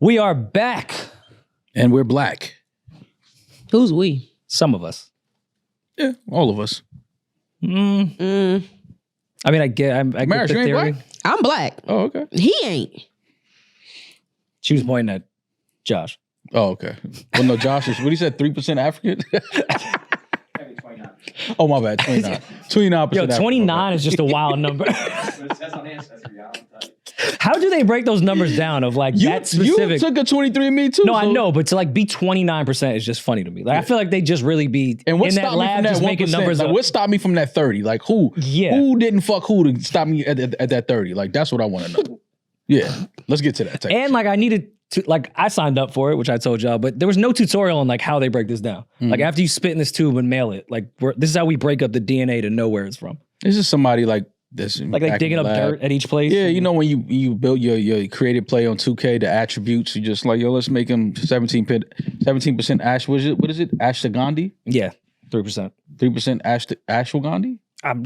We are back. And we're black. Who's we? Some of us. Yeah, all of us. I mean, I get the Demaris, you ain't theory. black? I'm black. Oh, okay. He ain't. She was pointing at Josh. Oh, okay. Well, no, Josh is, what he said, 3% African? Oh, my bad, 29. 29%. Yo, 29 is just a wild number. How do they break those numbers down of like that specific? You took a 23andMe too. No, I know, but to like be 29% is just funny to me. Like I feel like they just really be and what in that lab just making numbers like, up. what stopped me from that 30? Like who didn't fuck who to stop me at that 30? Like that's what I want to know. Yeah, let's get to that. And like I needed to, like I signed up for it, which I told y'all, but there was no tutorial on like how they break this down. Like after you spit in this tube and mail it, like this is how we break up the DNA to know where it's from. This is somebody like this. Like they digging up dirt at each place. Yeah, you know when you build your creative play on 2K, the attributes, you just like, yo, let's make them 17% ash. What is it? Ashwagandhi? Yeah, 3%. 3% ashwagandhi?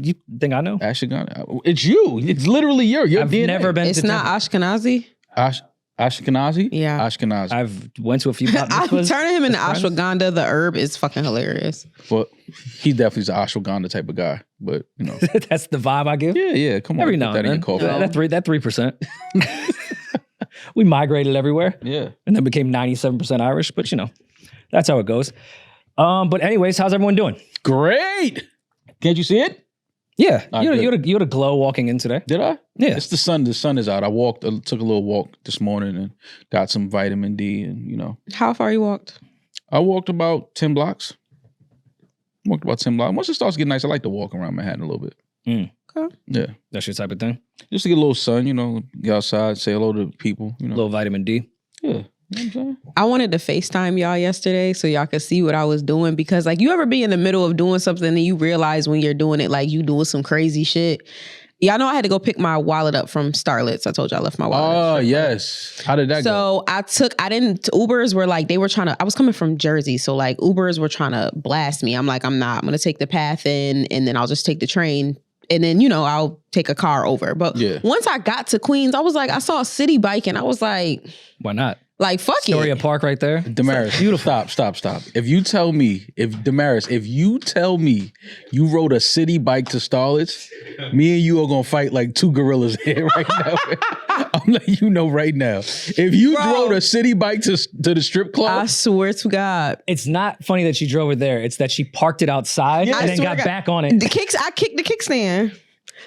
You think I know? Ashwagandhi. It's you. It's literally your I've DNA. never been It's to not Ashkenazi. Ashkenazi? Yeah. Ashkenazi. I've went to a few bat I'm mitzvahs. turning him into ashwagandha. The herb is fucking hilarious. Well, he definitely is an ashwagandha type of guy, but you know. That's the vibe I give. Yeah, come on. Every now and then. That 3%. We migrated everywhere. Yeah. And then became 97% Irish, but you know, that's how it goes. But anyways, how's everyone doing? Great. Can't you see it? Yeah. You had a glow walking in today. Did I? Yeah. It's the sun. The sun is out. I took a little walk this morning and got some vitamin D and, you know. How far you walked? I walked about 10 blocks. Once it starts getting nice, I like to walk around Manhattan a little bit. Okay. Yeah. That's your type of thing? Just to get a little sun, you know, get outside, say hello to people, you know. A little vitamin D. Yeah. You know what I'm saying? I wanted to FaceTime y'all yesterday so y'all could see what I was doing because like you ever be in the middle of doing something and you realize when you're doing it like you doing some crazy shit. Y'all know I had to go pick my wallet up from Starlets. I told you I left my wallet. Oh, yes. How did that go? So Ubers were like, I was coming from Jersey. So like Ubers were trying to blast me. I'm like, I'm not. I'm going to take the path in and then I'll just take the train. And then, you know, I'll take a car over. But once I got to Queens, I was like, I saw a Citi bike and I was like, why not? Like, fuck Astoria it. Park right there. Demaris, beautiful. Stop. If you tell me you rode a Citi bike to Starlets, me and you are gonna fight like two gorillas here right now. I'm letting you know right now. If you rode a Citi bike to the strip club, I swear to God, it's not funny that she drove it there. It's that she parked it outside and then got back on it. I kicked the kickstand.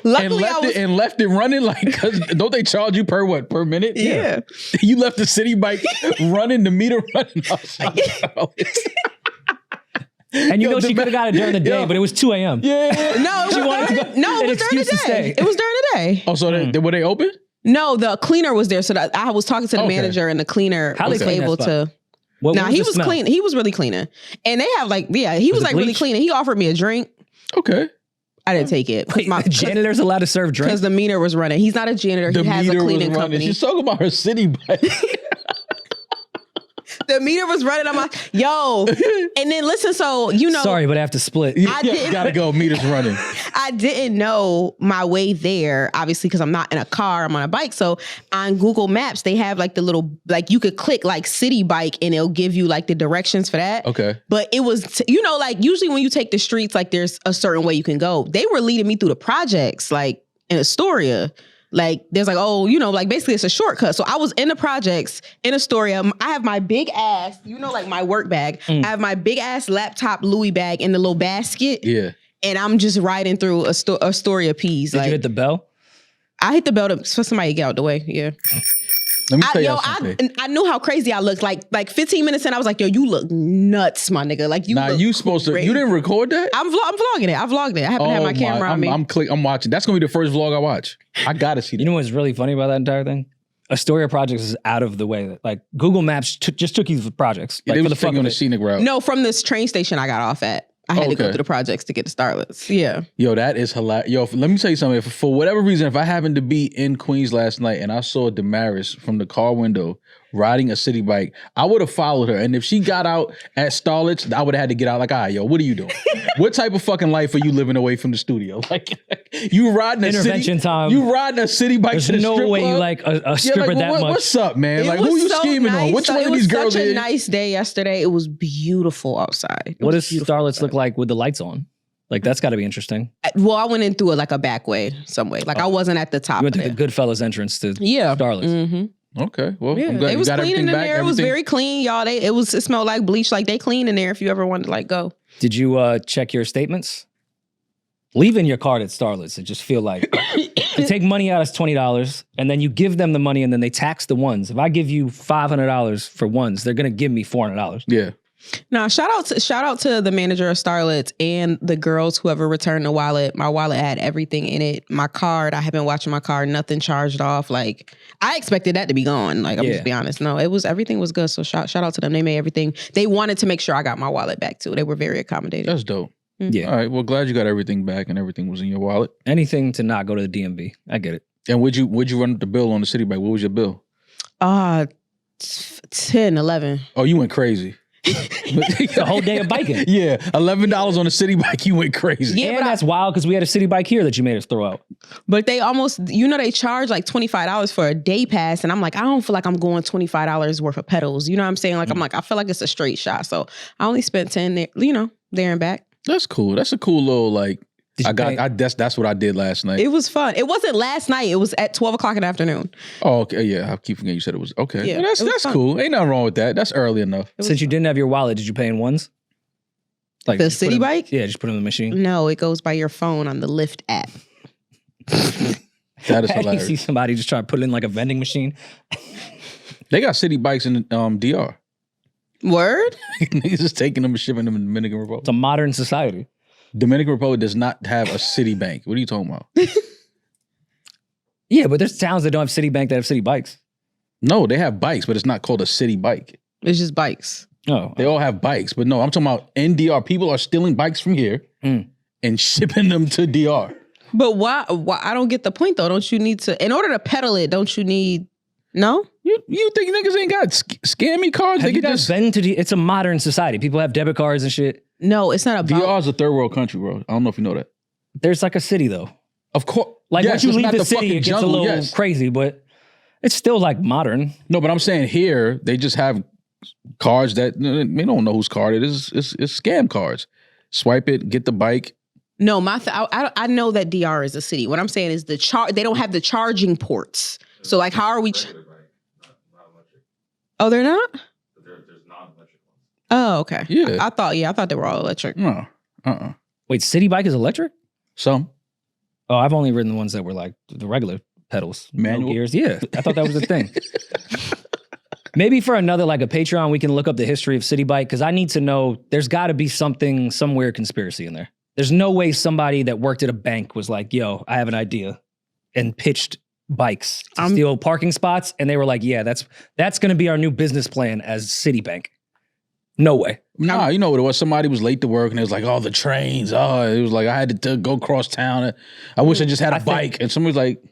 Luckily, and left it running like, cause don't they charge you per minute? Yeah. You left the Citi bike running, the meter running outside. And you know she could have got it during the day, but it was 2 a.m. Yeah. No, it was during the day. It was during the day. Oh, so were they open? No, the cleaner was there. So I was talking to the manager and the cleaner was able to. He was clean. He was really cleaning. And they have he was like really cleaning. He offered me a drink. Okay. I didn't take it. The janitor's allowed to serve drinks? Because the meter was running. He's not a janitor. He has a cleaning company. She's talking about her Citi bike. The meter was running. I'm like, yo. And then listen, so, you know. Sorry, but I have to split. Gotta go. Meter's running. I didn't know my way there, obviously, because I'm not in a car. I'm on a bike. So on Google Maps, they have like the little, like you could click like Citi bike and it'll give you like the directions for that. Okay. But it was, you know, like usually when you take the streets, like there's a certain way you can go. They were leading me through the projects, like in Astoria. Like, there's like, oh, you know, like basically it's a shortcut. So I was in the projects in Astoria. I have my big ass, you know, like my work bag. I have my big ass laptop Louis bag in the little basket. Yeah. And I'm just riding through Astoria Peas. Did you hit the bell? I hit the bell for somebody to get out the way. Yeah. Let me tell you something. I knew how crazy I looked. Like 15 minutes in, I was like, yo, you look nuts, my nigga. Like you supposed to, you didn't record that? I'm vlogging it. I vlogged it. I happen to have my camera on me. I'm watching. That's going to be the first vlog I watch. I got to see that. You know what's really funny about that entire thing? Astoria Projects is out of the way. Like Google Maps just took you to projects. Yeah, like, they was taking on the scenic route. No, from this train station I got off at. I had to go through the projects to get to Starlets. Yeah. Yo, that is hilarious. Yo, let me tell you something. For whatever reason, if I happened to be in Queens last night and I saw Demaris from the car window riding a city bike, I would have followed her. And if she got out at Starlet's, I would have had to get out like, all right, yo, what are you doing? What type of fucking life are you living away from the studio? Like, you riding a Intervention time. You riding a city bike There's to the no strip way club? you like a stripper that much. What's up, man? It Like, was who you so scheming nice. on? Which one of these girls It was are such a you? nice day yesterday. It was beautiful outside. What does Starlet's look like with the lights on? Like, that's got to be interesting. Well, I went in through like a back way, some way. Like I wasn't at the top. You went of through it. the Goodfellas entrance to Yeah. Starlet's. Mm-hmm. Okay, well, Yeah. I'm glad It you was got clean everything in back. there. It was everything- very clean, y'all. It smelled like bleach. Like they cleaned in there if you ever wanted to like go. Did you check your statements? Leaving your card at Starlet's, it just feel like they take money out as $20 and then you give them the money and then they tax the ones. If I give you $500 for ones, they're gonna give me $400. Yeah. Now, shout out to the manager of Starlet's and the girls whoever returned the wallet. My wallet had everything in it. My card, I have been watching my card, nothing charged off. Like I expected that to be gone. Like I'm just be honest. No, everything was good. So shout out to them. They made everything. They wanted to make sure I got my wallet back too. They were very accommodating. That's dope. Yeah. All right. Well, glad you got everything back and everything was in your wallet. Anything to not go to the DMV. I get it. And would you run up the bill on the city bike? What was your bill? 10, 11. Oh, you went crazy. The whole day of biking. Yeah, $11 on a city bike. You went crazy. Yeah, And but that's wild because we had a city bike here that you made us throw out. But they almost, they charge like $25 for a day pass. And I'm like, I don't feel like I'm going $25 worth of pedals. You know what I'm saying? Like, I'm like, I feel like it's a straight shot. So I only spent 10 there, there and back. That's cool. That's a cool little like. Did you That's what I did last night. It was fun. It wasn't last night. It was at 12 o'clock in the afternoon. Oh, okay. Yeah, I keep forgetting you said it was okay. Yeah, Well, it was that's fun. cool. Ain't nothing wrong with that. That's early enough. Since you didn't have your wallet, did you pay in ones? Like The just put city them- bike? Yeah, just put them in the machine. No, it goes by your phone on the Lyft app. That is You hilarious. see somebody just try to put it in like a vending machine. They got city bikes in DR. Word? Niggas just taking them and shipping them in the Dominican Republic. It's a modern society. Dominican Republic does not have a city bank. What are you talking about? Yeah, but there's towns that don't have city bank that have city bikes. No, they have bikes, but it's not called a city bike. It's just bikes. Oh, They all have bikes, but no, I'm talking about in DR. People are stealing bikes from here and shipping them to DR. But why? I don't get the point though. Don't you need to, in order to pedal it, don't you need, no? You think niggas ain't got scammy cards? have They you could guys just. been to? It's a modern society. People have debit cards and shit. No, it's not about. DR is a third world country, bro. I don't know if you know that. There's like a city though. Of course. Like yes, once you it's leave not the city, fucking it gets jungle, a little yes. crazy, but it's still like modern. No, but I'm saying here, they just have cards that they don't know whose card it is. It's scam cards. Swipe it, get the bike. No, I know that DR is a city. What I'm saying is they don't have the charging ports. So like, how are we? Oh, they're not? There's non-electric ones. Oh, okay. Yeah. I thought they were all electric. No. Wait, city bike is electric? Some. Oh, I've only ridden the ones that were like the regular pedals. Manual? No gears. Yeah, I thought that was a thing. Maybe for another, like a Patreon, we can look up the history of city bike because I need to know there's got to be something, some weird conspiracy in there. There's no way somebody that worked at a bank was like, yo, I have an idea and pitched bikes to steal parking spots. And they were like, yeah, that's going to be our new business plan as Citibank. No way. Nah, you know what it was? Somebody was late to work and it was like, oh, the trains. Oh, it was like, I had to go cross town. I wish I just had a bike. And somebody was like,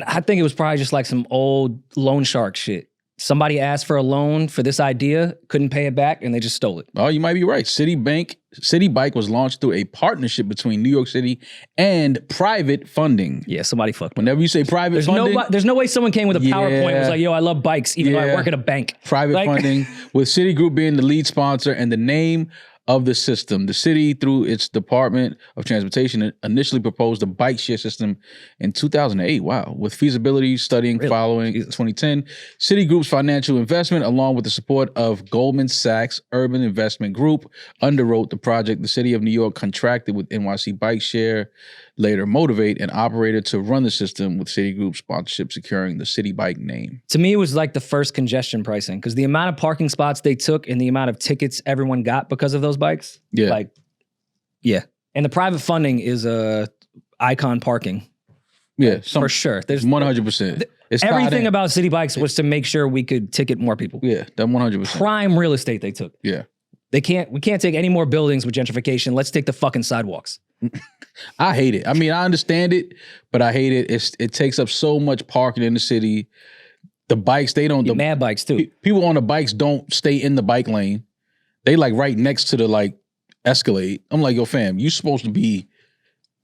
I think it was probably just like some old loan shark shit. Somebody asked for a loan for this idea, couldn't pay it back, and they just stole it. oh, you might be right. City Bike was launched through a partnership between New York City and private funding. Yeah, somebody fucked me. Whenever you say private funding, There's no way someone came with a PowerPoint and was like, yo, I love bikes, even though I Yeah. work at a bank. private Like- funding, with Citigroup being the lead sponsor and the name of the system. The city, through its Department of Transportation, initially proposed a bike share system in 2008. Wow. With feasibility studying following 2010. Citigroup's financial investment, along with the support of Goldman Sachs Urban Investment Group, underwrote the project. The city of New York contracted with NYC Bike Share, later Motivate, an operator to run the system, with Citigroup sponsorship securing the City Bike name. To me, it was like the first congestion pricing because the amount of parking spots they took and the amount of tickets everyone got because of those bikes. Yeah. And the private funding is icon parking Yeah. for sure. There's 100%. It's tied everything in. about city bikes was to make sure we could ticket more people. Yeah, that 100%. Prime real estate they took. Yeah. We can't take any more buildings with gentrification. Let's take the fucking sidewalks. I hate it. I mean, I understand it, but I hate it. It takes up so much parking in the city. the bikes, they don't. Mad bikes too. People on the bikes don't stay in the bike lane. They like right next to the like Escalade. I'm like, yo, fam, you supposed to be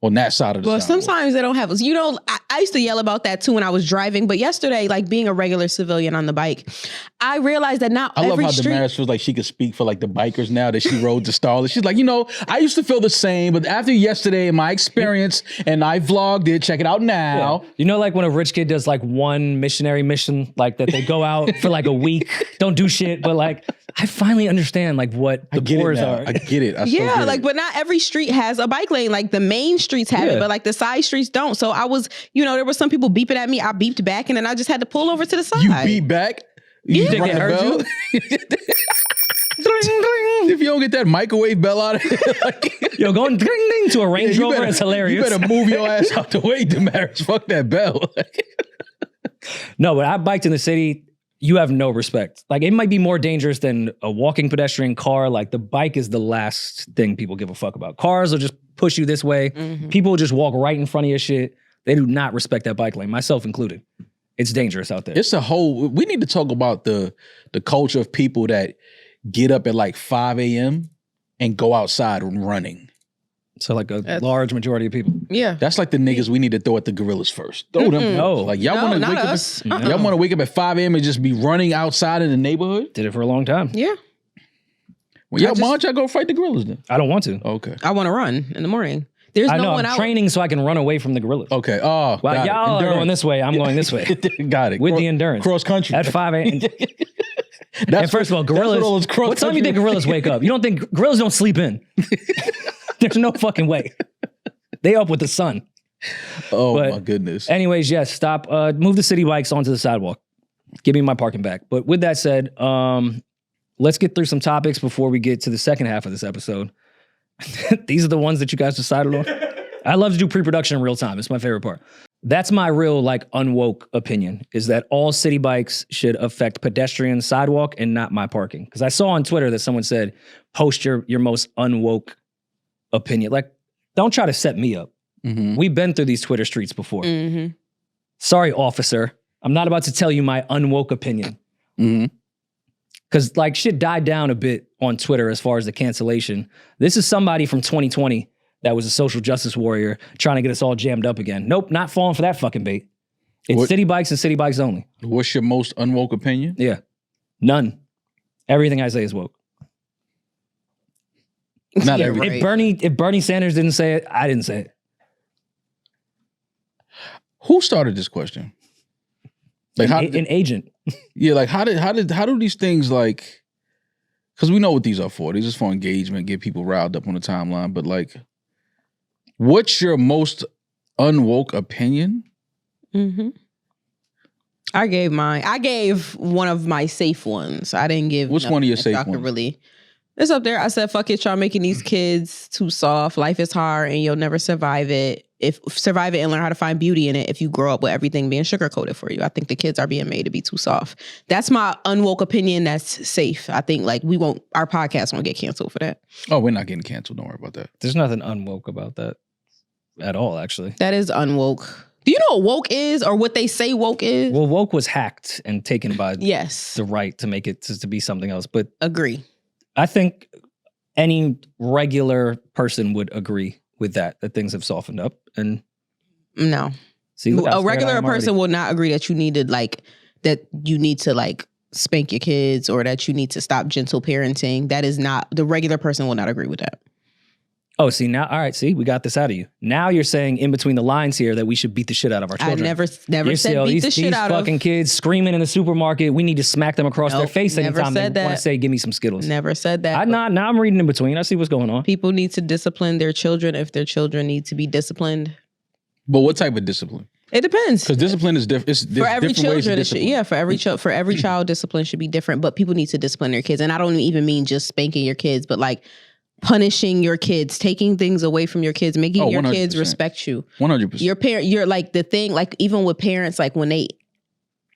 on that side of the Well, sidewalk. sometimes they don't have us. You know, I used to yell about that too when I was driving. But yesterday, like being a regular civilian on the bike, I realized that not I love every how street. Demaris feels like she could speak for like the bikers now that she rode the Star. She's like, you know, I used to feel the same, but after yesterday and my experience, and I vlogged it, check it out now. You know, like when a rich kid does like one missionary mission, like that they go out for like a week, don't do shit, but like I finally understand like what the poors are. I get it. I so Yeah, get like, it. but not every street has a bike lane. Like the main streets have Yeah. it, but like the side streets don't. So I was, you know, there were some people beeping at me. I beeped back, and then I just had to pull over to the side. You beat back. You think rung it the hurt bell? If you don't get that microwave bell out of here, like, Yo, going ding ding to a Range you Rover better- is hilarious. You better move your ass out the way, Demaris. Fuck that bell. No, but I biked in the city. You have no respect. Like it might be more dangerous than a walking pedestrian car. Like the bike is the last thing people give a fuck about. Cars will just push you this way. People will just walk right in front of your shit. They do not respect that bike lane, myself included. It's dangerous out there. It's a whole. We need to talk about the culture of people that get up at like 5 a.m. and go outside running. So like a large majority of people. Yeah. That's like the niggas we need to throw at the gorillas first. Throw them. No. Like y'all No, want to not wake us. up. Y'all want to wake up at 5 a.m. and just be running outside in the neighborhood. Did it for a long time. Yeah. Well, y'all, why don't y'all go fight the gorillas then? I don't want to. Okay. I want to run in the morning. There's I no know one I'm out. training so I can run away from the gorillas. Okay. Oh, While got it. y'all are Endurance. going this way, I'm going this way. Got it. With the endurance. Cross country. At 5 a.m. That's And first of all, gorillas. all those cross What time do you think country- gorillas wake up? You don't think gorillas don't sleep in? There's no fucking way. They up with the sun. Oh But my goodness. Anyways, yes, stop. Move the city bikes onto the sidewalk. Give me my parking back. But with that said, let's get through some topics before we get to the second half of this episode. These are the ones that you guys decided on. I love to do pre-production in real time. It's my favorite part. That's my real like unwoke opinion, is that all city bikes should affect pedestrian sidewalk and not my parking. Because I saw on Twitter that someone said, post your most unwoke opinion. Like, don't try to set me up. Mhm. We've been through these Twitter streets before. Mhm. Sorry, officer. I'm not about to tell you my unwoke opinion. Mhm. Because like shit died down a bit on Twitter as far as the cancellation. This is somebody from 2020 that was a social justice warrior trying to get us all jammed up again. Nope, not falling for that fucking bait. It's What- city bikes and city bikes only. What's your most unwoke opinion? Yeah. None. Everything I say is woke. Not Yeah, every. right. If Bernie Sanders didn't say it, I didn't say it. Who started this question? Like how? An agent. Yeah, like how do these things like? Because we know what these are for. These are for engagement, get people riled up on the timeline. But like, what's your most unwoke opinion? Mm-hmm. I gave mine. I gave one of my safe ones. I didn't give. Which one of your nothing that safe y'all could ones? Really, it's up there. I said, "Fuck it, y'all making these kids too soft. Life is hard, and you'll never survive it. Survive it and learn how to find beauty in it if you grow up with everything being sugarcoated for you. I think the kids are being made to be too soft. That's my unwoke opinion. That's safe. I think like our podcast won't get canceled for that. Oh, we're not getting canceled. Don't worry about that. There's nothing unwoke about that at all, actually. That is unwoke. Do you know what woke is, or what they say woke is? Well, woke was hacked and taken by Yes, the right to make it to be something else. But agree. I think any regular person would agree with that things have softened up. And No. see, look how A scared I regular am person already. will not agree that you need to spank your kids, or that you need to stop gentle parenting. That is not, the regular person will not agree with that. Oh, see now, all right, see, we got this out of you. Now you're saying in between the lines here that we should beat the shit out of our children. I never You said see all beat these, the shit these out fucking of. kids screaming in the supermarket. We need to smack them across their Nope, face never anytime they said want to that. say, give me some Skittles. Never said that. Now I'm reading in between. I see what's going on. People need to discipline their children if their children need to be disciplined. But what type of discipline? It depends. Because discipline is different. For every children, for every Mm-hmm. child, discipline should be different. But people need to discipline their kids, and I don't even mean just spanking your kids, but like punishing your kids, taking things away from your kids, making your kids 100%. respect you. 100%. Your parent, you're like the thing. Like even with parents, like when they,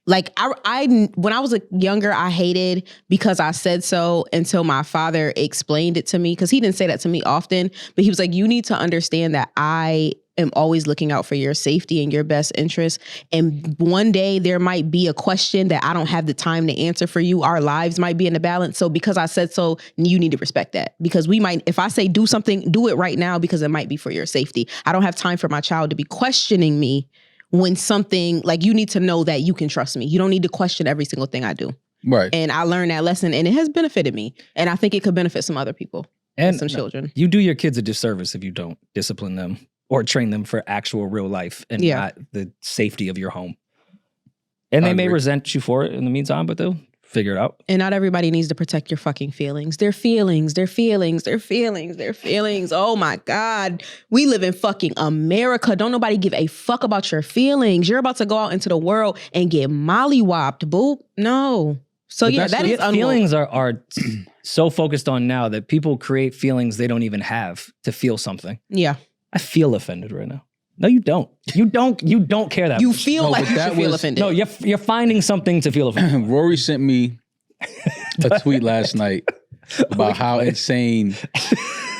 like I when I was younger, I hated because I said so until my father explained it to me, because he didn't say that to me often, but he was like, you need to understand that I am always looking out for your safety and your best interest. And one day there might be a question that I don't have the time to answer for you. Our lives might be in the balance. So because I said so, you need to respect that. Because we might, if I say do something, do it right now because it might be for your safety. I don't have time for my child to be questioning me when something, like, you need to know that you can trust me. You don't need to question every single thing I do. Right. And I learned that lesson, and it has benefited me. And I think it could benefit some other people and some children. You do your kids a disservice if you don't discipline them or train them for actual real life and not the safety of your home. And they may resent you for it in the meantime, but they'll figure it out. And not everybody needs to protect your fucking feelings. Their feelings, their feelings, their feelings, their feelings. Oh my God. We live in fucking America. Don't nobody give a fuck about your feelings. You're about to go out into the world and get mollywopped, boo. No. So But yeah, that is unwoke. feelings are so focused on now that people create feelings they don't even have to feel something. Yeah. I feel offended right now. No, you don't. You don't care that You much. feel like you should feel offended. No, you're finding something to feel offended. Rory sent me a tweet last night about how insane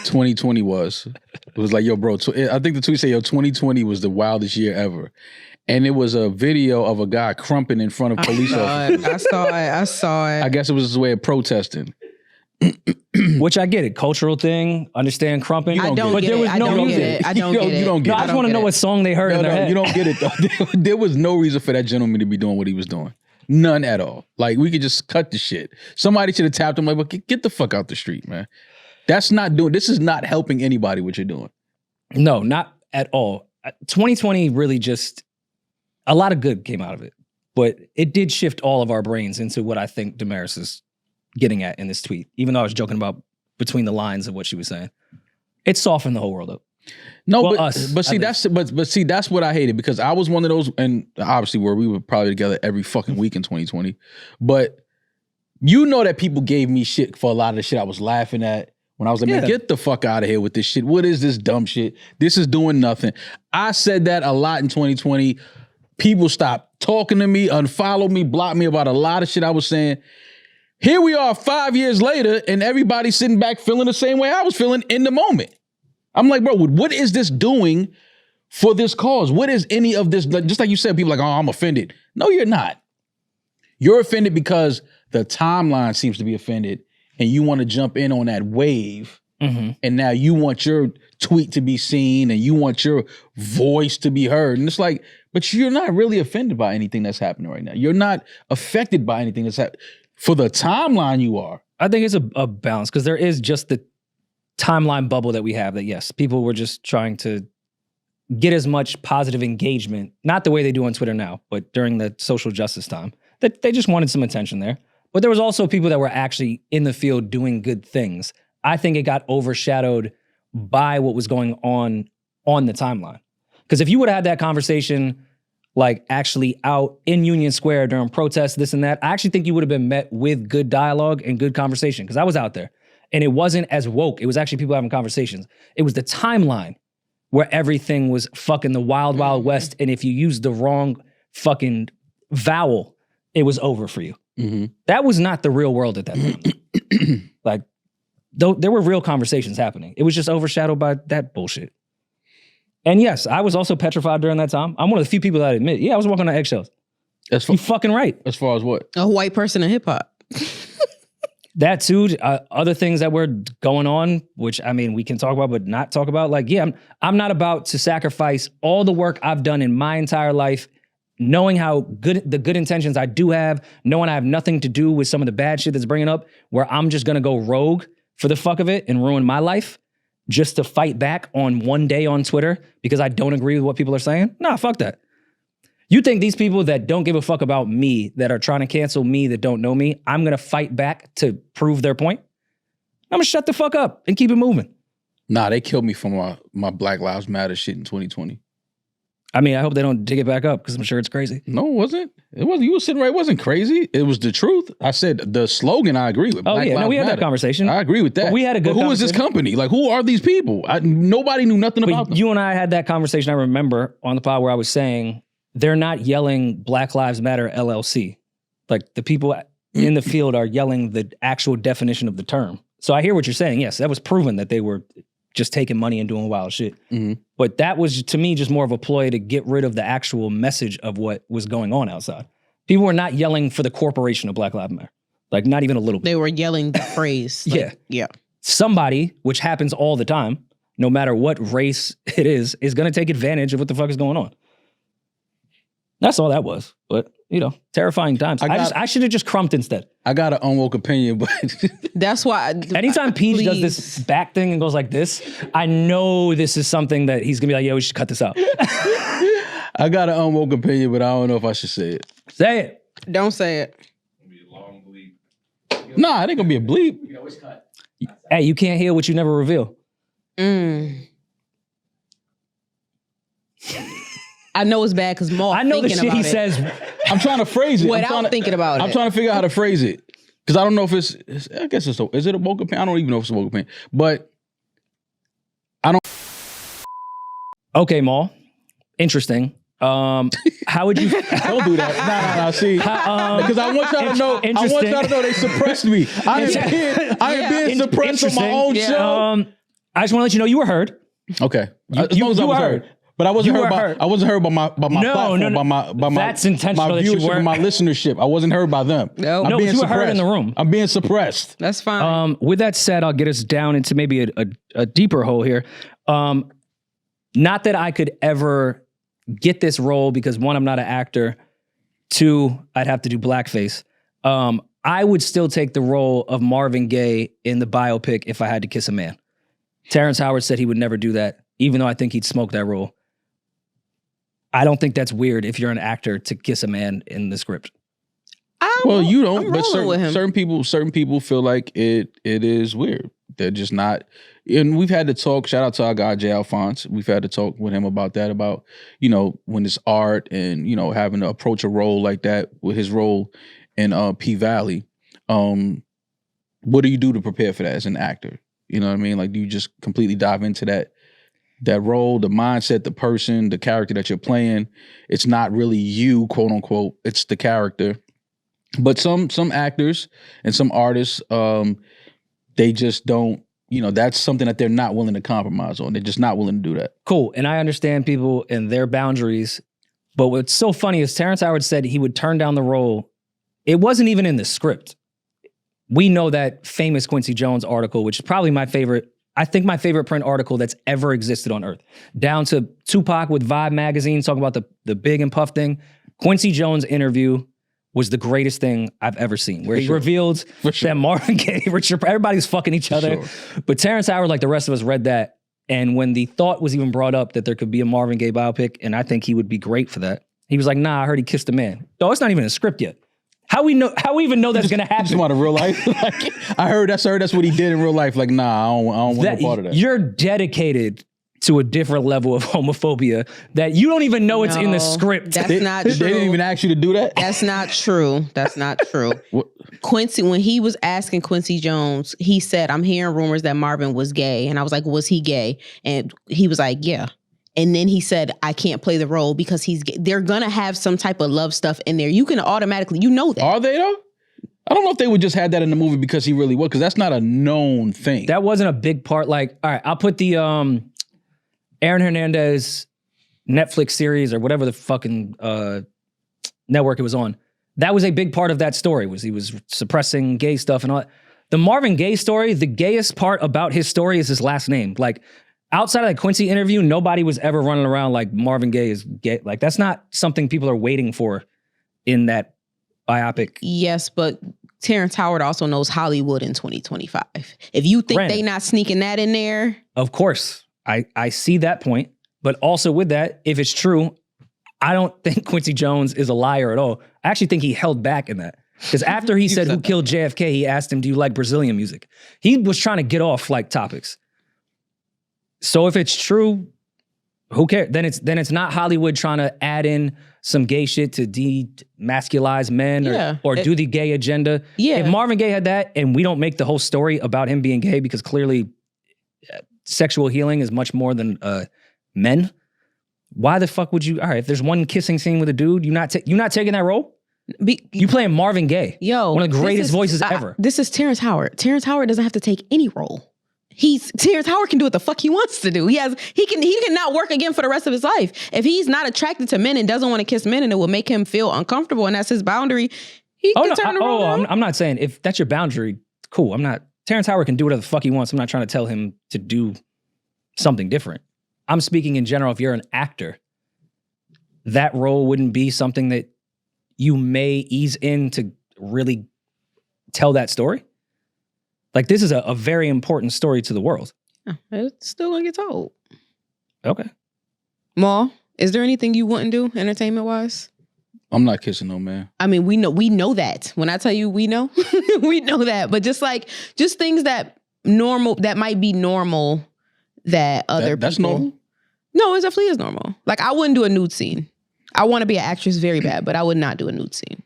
2020 was. It was like, yo, bro, I think the tweet said, yo, 2020 was the wildest year ever. And it was a video of a guy crumping in front of police officers. I saw it. I guess it was his way of protesting. Which I get it. Cultural thing, understand crumping. I don't but get there it. was I no don't reason. get it. I don't get it. You don't get No, it. I just want to know what song they heard in their head. You don't get it though. There was no reason for that gentleman to be doing what he was doing. None at all. Like, we could just cut the shit. Somebody should have tapped him like, but get the fuck out the street, man. This is not helping anybody what you're doing. No, not at all. 2020 really just, a lot of good came out of it. But it did shift all of our brains into what I think Demaris is getting at in this tweet. Even though I was joking about between the lines of what she was saying. It softened the whole world up. No, Well, but see, that's what I hated, because I was one of those, and obviously where we were probably together every fucking week in 2020. But you know that people gave me shit for a lot of the shit I was laughing at when I was like, man, get the fuck out of here with this shit. What is this dumb shit? This is doing nothing. I said that a lot in 2020. People stopped talking to me, unfollowed me, blocked me about a lot of shit I was saying. Here we are 5 years later, and everybody's sitting back feeling the same way I was feeling in the moment. I'm like, bro, what is this doing for this cause? What is any of this? Just like you said, people are like, oh, I'm offended. No, you're not. You're offended because the timeline seems to be offended, and you want to jump in on that wave. Mm-hmm. And now you want your tweet to be seen, and you want your voice to be heard. And it's like, but you're not really offended by anything that's happening right now. You're not affected by anything that's happening. For the timeline, you are. I think it's a balance, because there is just the timeline bubble that we have that, yes, people were just trying to get as much positive engagement, not the way they do on Twitter now, but during the social justice time, that they just wanted some attention there. But there was also people that were actually in the field doing good things. I think it got overshadowed by what was going on the timeline. Because if you would have had that conversation like actually out in Union Square during protests, this and that, I actually think you would have been met with good dialogue and good conversation, because I was out there. And it wasn't as woke. It was actually people having conversations. It was the timeline where everything was fucking the wild, wild west. And if you used the wrong fucking vowel, it was over for you. Mm-hmm. That was not the real world at that time. Like, though there were real conversations happening. It was just overshadowed by that bullshit. And yes, I was also petrified during that time. I'm one of the few people that admit, yeah, I was walking on eggshells. You fucking right. As far as what? A white person in hip hop. That too, other things that were going on, which I mean, we can talk about, but not talk about. Like, yeah, I'm not about to sacrifice all the work I've done in my entire life, knowing how good the good intentions I do have, knowing I have nothing to do with some of the bad shit that's bringing up, where I'm just gonna go rogue for the fuck of it and ruin my life just to fight back on one day on Twitter because I don't agree with what people are saying. Nah, fuck that. You think these people that don't give a fuck about me, that are trying to cancel me, that don't know me, I'm going to fight back to prove their point? I'm going to shut the fuck up and keep it moving. Nah, they killed me for my Black Lives Matter shit in 2020. I mean, I hope they don't dig it back up, because I'm sure it's crazy. No, it wasn't. It wasn't. You were sitting right. It wasn't crazy. It was the truth. I said the slogan I agree with. Oh, Black yeah. Lives No, we had Matter. that conversation. I agree with that. But we had a good But who is this company? Like, who are these people? Nobody knew nothing about them. You and I had that conversation, I remember, on the pod where I was saying, they're not yelling Black Lives Matter LLC. Like, the people in the field are yelling the actual definition of the term. So I hear what you're saying. Yes, that was proven that they were just taking money and doing wild shit. Mhm. But that was, to me, just more of a ploy to get rid of the actual message of what was going on outside. People were not yelling for the corporation of Black Lives Matter. Like, not even a little bit. They were yelling the phrase. Like, yeah. Somebody, which happens all the time, no matter what race it is going to take advantage of what the fuck is going on. That's all that was. But, terrifying times. I should have just crumped instead. I got an unwoke opinion, but That's why. Anytime Peach does Please. this back thing and goes like this, I know this is something that he's going to be like, yeah, we should cut this out. I got an unwoke opinion, but I don't know if I should say it. Say it. Don't say it. It'll be a long bleep. Nah, it ain't gonna be a bleep. You can always cut. Hey, you can't hear what you never reveal. I know it's bad because Maul. I know the shit he says. I'm trying to phrase it. Without thinking about it. I'm trying to figure out how to phrase it. Because I don't know if I guess is it a woke opinion? I don't even know if it's a woke opinion. But Okay, Maul. Interesting. How would you? don't do that. Nah. See, because I want y'all to know. I want Interesting. y'all to know they suppressed me. I am being suppressed on my own show. I just want to let you know you were heard. Okay, as you long as I were was heard. heard. But I wasn't You heard were by heard. I wasn't heard by my platform, No. by my That's intentional my that you viewership weren't. and my listenership. I wasn't heard by them. No. I'm No, being but you were heard in suppressed. the room. I'm being suppressed. That's fine. With that said, I'll get us down into maybe a deeper hole here. Not that I could ever get this role because one, I'm not an actor. Two, I'd have to do blackface. I would still take the role of Marvin Gaye in the biopic if I had to kiss a man. Terrence Howard said he would never do that, even though I think he'd smoke that role. I don't think that's weird if you're an actor to kiss a man in the script. Well, you don't, I'm but rolling with him. certain people feel like it is weird. They're just not. And we've had to talk. Shout out to our guy Jay Alphonse. We've had to talk with him about that. About when it's art and having to approach a role like that with his role in P Valley. What do you do to prepare for that as an actor? You know what I mean? Like, do you just completely dive into that role, the mindset, the person, the character that you're playing? It's not really you, quote unquote. It's the character. But some actors and some artists, they just don't, that's something that they're not willing to compromise on. They're just not willing to do that. Cool. And I understand people and their boundaries. But what's so funny is Terrence Howard said he would turn down the role. It wasn't even in the script. We know that famous Quincy Jones article, which is probably my favorite print article that's ever existed on Earth. Down to Tupac with Vibe magazine talking about the Big and Puff thing. Quincy Jones interview was the greatest thing I've ever seen, where he revealed that Marvin Gaye, Richard, everybody's fucking each other. But Terrence Howard, like the rest of us, read that. And when the thought was even brought up that there could be a Marvin Gaye biopic, and I think he would be great for that, he was like, nah, I heard he kissed a man. No, it's not even in a script yet. How we even know that's gonna happen? Just want a real life. Like, I heard that's what he did in real life. Like, nah, I don't want no part of that. You're dedicated to a different level of homophobia that you don't even know it's in the script. That's not true. They didn't even ask you to do that? That's not true. That's not true. Quincy, when he was asking Quincy Jones, he said, I'm hearing rumors that Marvin was gay. And I was like, was he gay? And he was like, yeah. And then he said, I can't play the role because he's gay. They're going to have some type of love stuff in there. You can automatically, that. Are they though? I don't know if they would just had that in the movie because he really was, because that's not a known thing. That wasn't a big part. Like, all right, I'll put the Aaron Hernandez Netflix series or whatever the fucking network it was on. That was a big part of that story, was he was suppressing gay stuff and all that. The Marvin Gaye story, the gayest part about his story is his last name. Like, outside of that Quincy interview, nobody was ever running around like Marvin Gaye is gay. Like, that's not something people are waiting for in that biopic. Yes, but Terrence Howard also knows Hollywood in 2025. If you think they not sneaking that in there. Of course, I see that point. But also with that, if it's true, I don't think Quincy Jones is a liar at all. I actually think he held back in that. Because after he said who killed JFK, he asked him, do you like Brazilian music? He was trying to get off like topics. So if it's true, who cares? Then it's not Hollywood trying to add in some gay shit to demasculize men or do the gay agenda. Yeah. If Marvin Gaye had that and we don't make the whole story about him being gay, because clearly sexual healing is much more than men, why the fuck would you? All right, if there's one kissing scene with a dude, you're not taking that role? You playing Marvin Gaye. Yo. One of the greatest voices ever. This is Terrence Howard. Terrence Howard doesn't have to take any role Terrence Howard can do what the fuck he wants to do. He can not work again for the rest of his life. If he's not attracted to men and doesn't want to kiss men and it will make him feel uncomfortable and that's his boundary, he can turn around. I'm not saying if that's your boundary, cool. Terrence Howard can do whatever the fuck he wants. I'm not trying to tell him to do something different. I'm speaking in general. If you're an actor, that role wouldn't be something that you may ease in to really tell that story. Like, this is a very important story to the world. It's still gonna get told. Okay. Maul, is there anything you wouldn't do entertainment-wise? I'm not kissing no man. I mean, we know that. When I tell you we know, we know that. But just things that might be normal that other that's people. normal? No, it definitely is normal. Like, I wouldn't do a nude scene. I want to be an actress very bad, but I would not do a nude scene.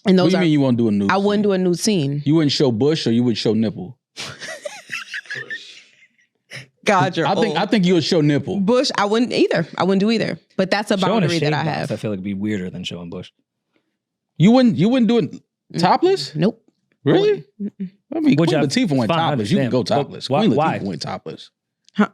And What do you mean you won't do a nude I scene? wouldn't do a nude scene. You wouldn't show bush or you would show nipple? God, you're old. I think you would show nipple. Bush, I wouldn't either. I wouldn't do either. But that's a Showing boundary that I shaved have. box, I feel like it'd be weirder than showing bush. You wouldn't do it topless? Nope. Really? I mean, Which Queen I- Latifah went fine, I topless. You can understand. go But topless. why- Queen why? Latifah went topless.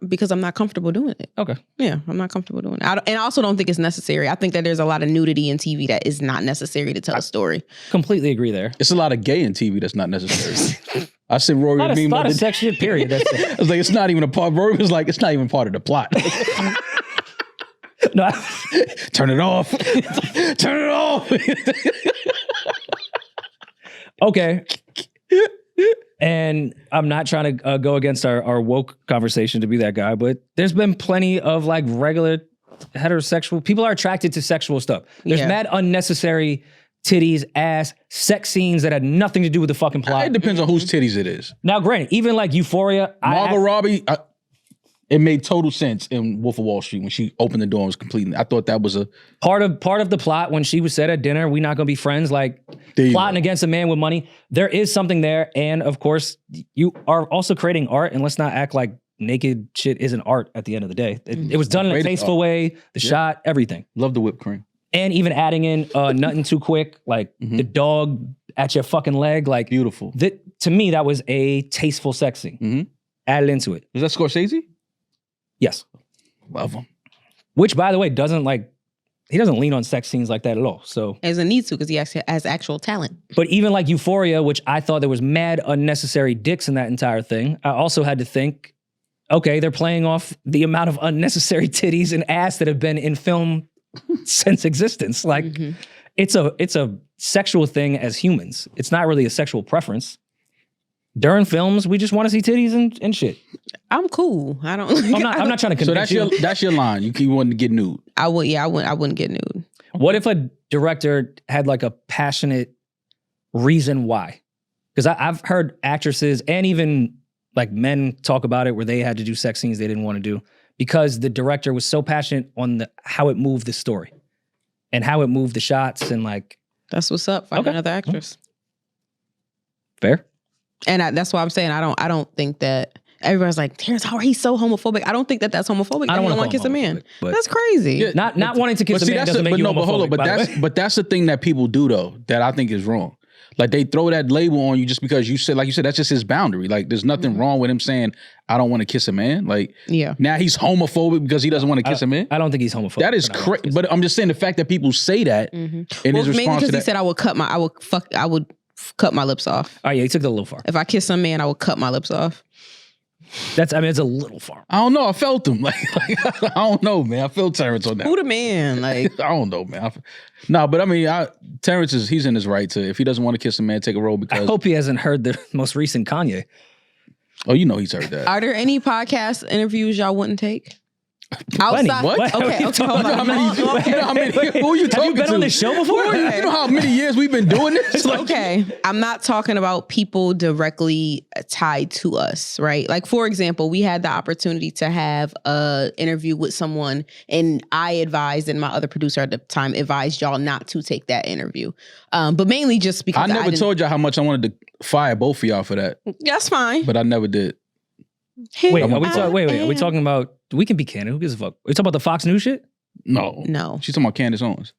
Because I'm not comfortable doing it. Okay. Yeah, I'm not comfortable doing it. And I also don't think it's necessary. I think that there's a lot of nudity in TV that is not necessary to tell a story. Completely agree there. It's a lot of gay in TV that's not necessary. I said Rory A meme. lot of sex shit, period. That's it. I was like, it's not even a part. Rory was like, it's not even part of the plot. No, Turn it off. Turn it off. okay. And I'm not trying to go against our woke conversation to be that guy, but there's been plenty of like regular heterosexual people are attracted to sexual stuff. There's Yeah. mad unnecessary titties, ass, sex scenes that had nothing to do with the fucking plot. It depends on whose titties it is. Now, granted, even like Euphoria, Margot Robbie, it made total sense in Wolf of Wall Street when she opened the door and was completing. I thought that was a part of the plot when she was said at dinner, we're not gonna be friends, like There you plotting go. against a man with money. There is something there. And of course, you are also creating art, and let's not act like naked shit isn't art at the end of the day. It was done in a Great tasteful art. way, the shot, everything. love the whipped cream. And even adding in nothing too quick, like the dog at your fucking leg. Like Beautiful. to me, that was a tasteful sex scene. Mhm. Added into it. Is that Scorsese? Yes. Love him. Which, by the way, he doesn't lean on sex scenes like that at all. So, As a need to, because he actually has actual talent. but even like Euphoria, which I thought there was mad unnecessary dicks in that entire thing, I also had to think, okay, they're playing off the amount of unnecessary titties and ass that have been in film since existence. Like, it's a sexual thing as humans. It's not really a sexual preference. During films, we just want to see titties and shit. I'm cool. I don't. I'm not trying to So convince that's your line. You want to get nude. I wouldn't get nude. What if a director had like a passionate reason why? Because I've heard actresses and even like men talk about it where they had to do sex scenes they didn't want to do because the director was so passionate on how it moved the story and how it moved the shots and like. That's what's up. Find Okay. another actress. Fair. And that's why I'm saying I don't think that everybody's like, Terrence Howard, he's so homophobic. I don't think that that's homophobic. I don't want want to kiss a man. but That's crazy. Yeah. not wanting to kiss a man doesn't make you homophobic. But that's the thing that people do though that I think is wrong. Like they throw that label on you just because you said, like you said, that's just his boundary. Like there's nothing wrong with him saying, I don't want to kiss a man. Like Yeah. now he's homophobic because he doesn't want to kiss a man. I don't think he's homophobic. That is for not wanting to crazy. kiss But I'm just saying the fact that people say that in his Well, mainly response because to he that. said I would cut my lips off. Oh yeah, he took it a little far. If I kiss some man, I would cut my lips off. It's a little far. I don't know. I felt him. Like I don't know, man. I felt Terrence on that. Who the man? Like, I don't know, man. No, but I mean, Terrence he's in his right to, if he doesn't want to kiss a man, take a role I because, hope he hasn't heard the most recent Kanye. oh, you know he's heard that. are there any podcast interviews y'all wouldn't take? Outside. What? Okay, You okay, hold You know how on. many, you know how many, who are you Have talking you been to? on this show before? You know how many years we've been doing this? Like, Okay, I'm not talking about people directly tied to us, right? Like, for example, we had the opportunity to have an interview with someone, and I advised, and my other producer at the time advised y'all not to take that interview. But mainly just because I never didn't- told y'all how much I wanted to fire both of y'all for that, That's fine. but I never did. Wait, Here are we I are we am. talking about? We can be canon. Who gives a fuck? Are we talking about the Fox News shit? No. No. She's talking about Candace Owens.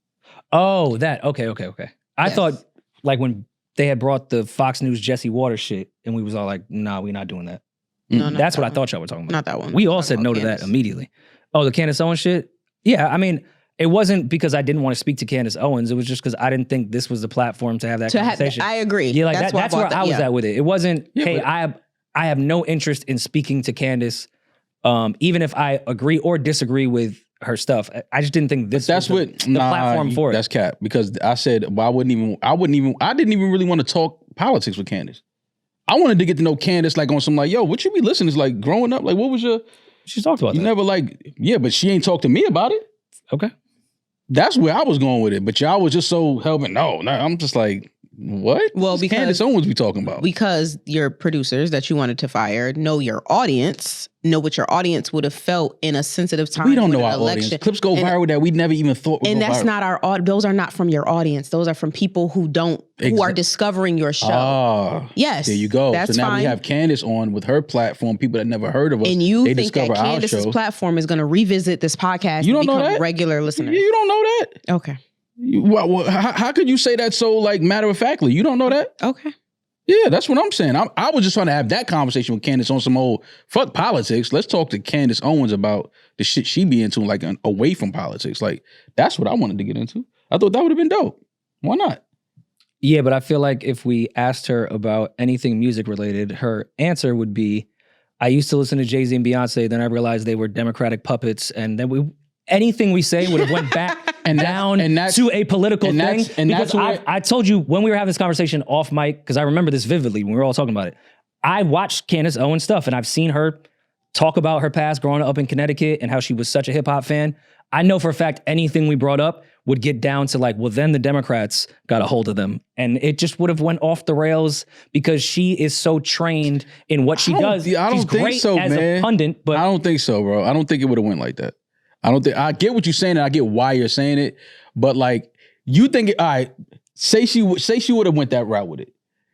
Oh, that. Okay. I Yes. thought like when they had brought the Fox News Jesse Waters shit, and we was all like, nah, we're not doing that. No, not That's that what I one. thought y'all were talking about. Not that one. We all Talking said about no to Candace. that immediately. Oh, the Candace Owens shit? Yeah, I mean, it wasn't because I didn't want to speak to Candace Owens. It was just because I didn't think this was the platform to have that conversation. I agree. Yeah, like that's that's why where I was yeah. at with it. It wasn't, Yeah, hey, but- I have no interest in speaking to Candace, even if I agree or disagree with her stuff. I just didn't think this That's was what the platform for it. That's cap because I said, well, I didn't even really want to talk politics with Candace. I wanted to get to know Candace like on some like, yo, what you be listening to? Like growing up, like what was your? She talked about You that. never like, yeah, but she ain't talked to me about it. Okay. That's where I was going with it. But y'all was just so helping. No, I'm just like, what? Well, What's because- Candace Owens be talking about. Because your producers that you wanted to fire know your audience, know what your audience would have felt in a sensitive time. We don't with know an our election. audience. Clips go And- viral that we never even thought would And go that's viral. not our those are not from your audience. Those are from people who are discovering your show. Ah, Yes. there you go. That's so now fine. we have Candace on with her platform, people that never heard of us. And you they think that discover our Candace's show. platform is going to revisit this podcast You and don't know become that? regular listeners? You don't know that? Okay. How could you say that so like matter of factly? You don't know that? Okay. Yeah, that's what I'm saying. I was just trying to have that conversation with Candace on some old fuck politics. Let's talk to Candace Owens about the shit she be into, like away from politics. Like that's what I wanted to get into. I thought that would have been dope. Why not? Yeah, but I feel like if we asked her about anything music related, her answer would be, I used to listen to Jay-Z and Beyonce, then I realized they were Democratic puppets, and then anything we say would have went back And down that's- to a political and thing. that's- and that's because where- I told you when we were having this conversation off mic, because I remember this vividly when we were all talking about it. I watched Candace Owens stuff, and I've seen her talk about her past growing up in Connecticut and how she was such a hip hop fan. I know for a fact anything we brought up would get down to like, well, then the Democrats got a hold of them. And it just would have went off the rails because she is so trained in what she does. I don't She's think great so, as man. a pundit, but I don't think so, bro. I don't think it would have went like that. I get what you're saying, and I get why you're saying it. But like, you think, all right, say she would have went that route with it.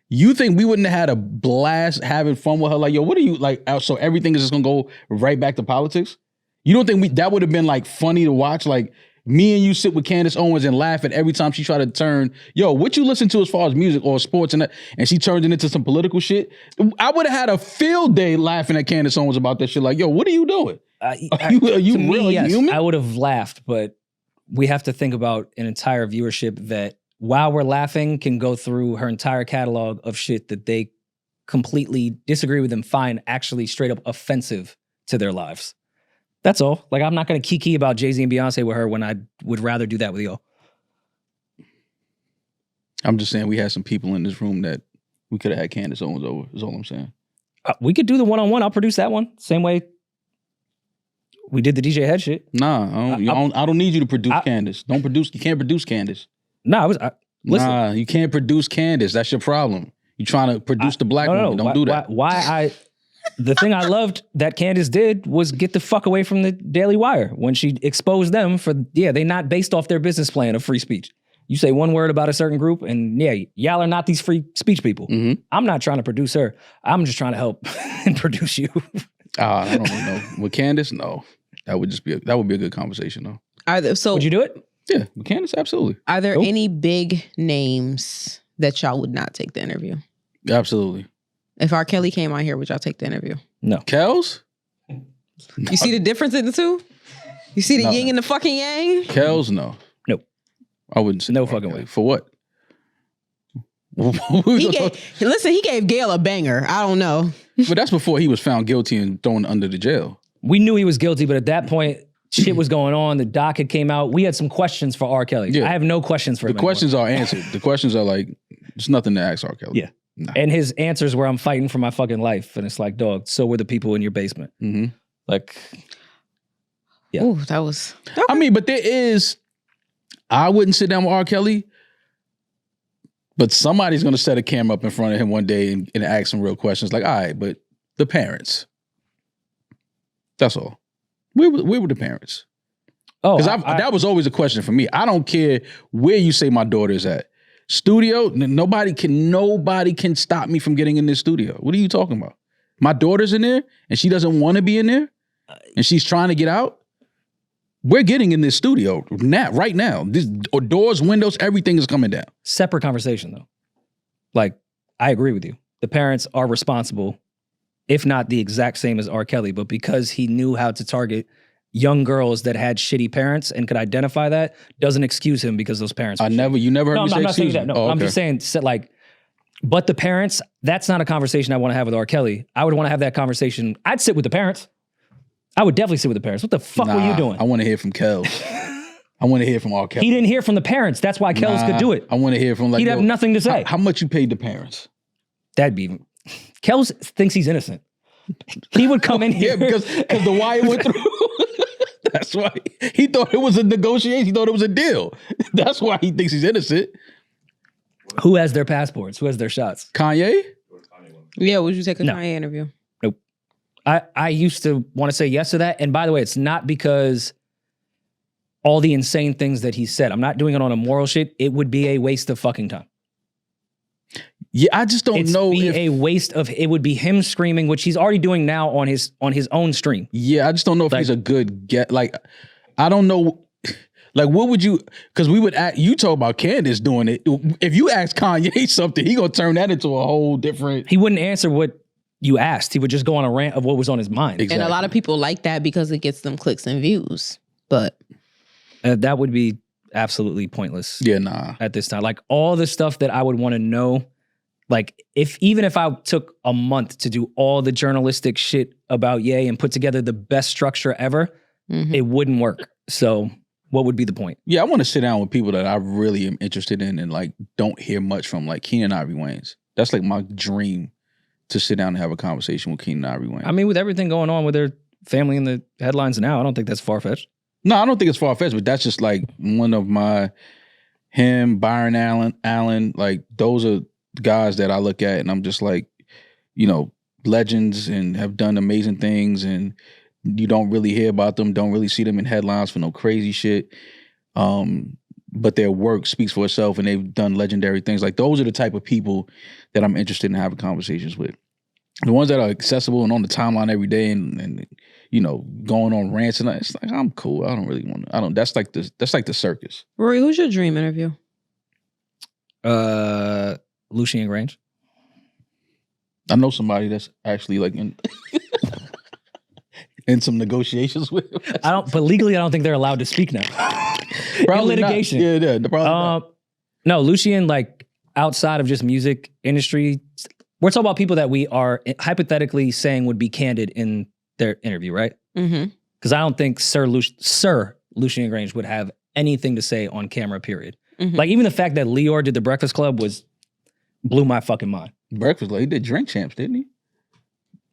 You think we wouldn't have had a blast having fun with her? Like, yo, what are you like? So everything is just gonna go right back to politics? You don't think that would have been like funny to watch? Like me and you sit with Candace Owens and laugh at every time she tried to turn, yo, what you listen to as far as music or sports and she turned it into some political shit. I would have had a field day laughing at Candace Owens about that shit. Like, yo, what are you doing? Are you to real? me, Are you yes, human? I would have laughed, but we have to think about an entire viewership that while we're laughing can go through her entire catalog of shit that they completely disagree with and find actually straight up offensive to their lives. That's all. Like, I'm not going to kiki about Jay-Z and Beyonce with her when I would rather do that with y'all. I'm just saying we had some people in this room that we could have had Candace Owens over, is all I'm saying. We could do the one-on-one. I'll produce that one. Same way we did the DJ Head shit. Nah, I don't need you to produce Candace. You can't produce Candace. No, listen. Nah, you can't produce Candace. That's your problem. You trying to produce the black woman. Don't do that. The thing I loved that Candace did was get the fuck away from the Daily Wire when she exposed them for, they not based off their business plan of free speech. You say one word about a certain group and y'all are not these free speech people. Mm-hmm. I'm not trying to produce her. I'm just trying to help and produce you. I don't really know. With Candace, no. That would be a good conversation though. Would you do it? Yeah, with Candace, absolutely. Are there Cool. any big names that y'all would not take the interview? Absolutely. If R. Kelly came on here, would y'all take the interview? No. Kels? You see the difference in the two? You see the No. yin and the fucking yang? Kels, no. Nope. I wouldn't say No R. fucking Kelly. way. For what? He gave Gail a banger. I don't know. But that's before he was found guilty and thrown under the jail. We knew he was guilty, but at that point, shit was going on. The docket came out. We had some questions for R. Kelly. Yeah. I have no questions for him The questions are answered. The questions are like, there's nothing to ask R. Kelly. Yeah. And his answers were, I'm fighting for my fucking life. And it's like, dog, so were the people in your basement. Mm-hmm. Like, yeah. Ooh, that was... I mean, but I wouldn't sit down with R. Kelly, but somebody's going to set a camera up in front of him one day and ask some real questions. Like, all right, but the parents. That's all. Where were the parents? Oh, Because that was always a question for me. I don't care where you say my daughter is at. Studio, nobody can stop me from getting in this studio. What are you talking about? My daughter's in there and she doesn't want to be in there and she's trying to get out. We're getting in this studio right now. This doors, windows, everything is coming down. separate conversation though. Like, I agree with you. The parents are responsible if not the exact same as R. Kelly, but because he knew how to target young girls that had shitty parents and could identify that, doesn't excuse him because those parents. You never heard No, me say I'm not saying excuse that. me. No, Oh, I'm okay. just saying, like, but the parents, that's not a conversation I want to have with R. Kelly. I would want to have that conversation. I'd sit with the parents. I would definitely sit with the parents. What the fuck were you doing? I want to hear from Kel. I want to hear from R. Kelly. He didn't hear from the parents. That's why Kells could do it. I want to hear from like. He'd have nothing to say. How much you paid the parents? That'd be. Kells thinks he's innocent. He would come in here. Yeah, because the wire went through. That's why he thought it was a negotiation. He thought it was a deal. That's why he thinks he's innocent. Who has their passports? Who has their shots? Kanye? Yeah, would you take a No. Kanye interview? Nope. I used to want to say yes to that. And by the way, it's not because all the insane things that he said. I'm not doing it on a moral shit. It would be a waste of fucking time. Yeah, I just don't know if a waste of. It would be him screaming, which he's already doing now on his own stream. Yeah, I just don't know if Like- he's a good get. Like, I don't know. Like, what would you? Because we would. You talk about Candace doing it. If you ask Kanye something, he gonna turn that into a whole different. He wouldn't answer what you asked. He would just go on a rant of what was on his mind. Exactly. And a lot of people like that because it gets them clicks and views. But That would be absolutely pointless. Yeah, nah. At this time, like all the stuff that I would want to know. Like even if I took a month to do all the journalistic shit about Ye and put together the best structure ever, it wouldn't work. So what would be the point? Yeah, I want to sit down with people that I really am interested in and like don't hear much from, like Keenan Ivory Wayans. That's like my dream, to sit down and have a conversation with Keenan Ivory Wayans. I mean, with everything going on with their family in the headlines now, I don't think that's far-fetched. No, I don't think it's far-fetched, but that's just like one of him, Byron Allen, like those are guys that I look at and I'm just like, you know, legends and have done amazing things, and you don't really hear about them, don't really see them in headlines for no crazy shit. But their work speaks for itself and they've done legendary things. Like those are the type of people that I'm interested in having conversations with. The ones that are accessible and on the timeline every day and you know, going on rants and it's like, I'm cool. I don't really want to, that's like the circus. Rory, who's your dream interview? Lucian Grange. I know somebody that's actually like in some negotiations with him. But legally I don't think they're allowed to speak now. Probably in litigation. Not. Yeah, probably not. No, Lucian, like outside of just music industry, we're talking about people that we are hypothetically saying would be candid in their interview, right? Mm-hmm. Because I don't think Sir Lucian Grange would have anything to say on camera, period. Mhm. Like even the fact that Leor did the Breakfast Club blew my fucking mind. Breakfast, like he did Drink Champs, didn't he?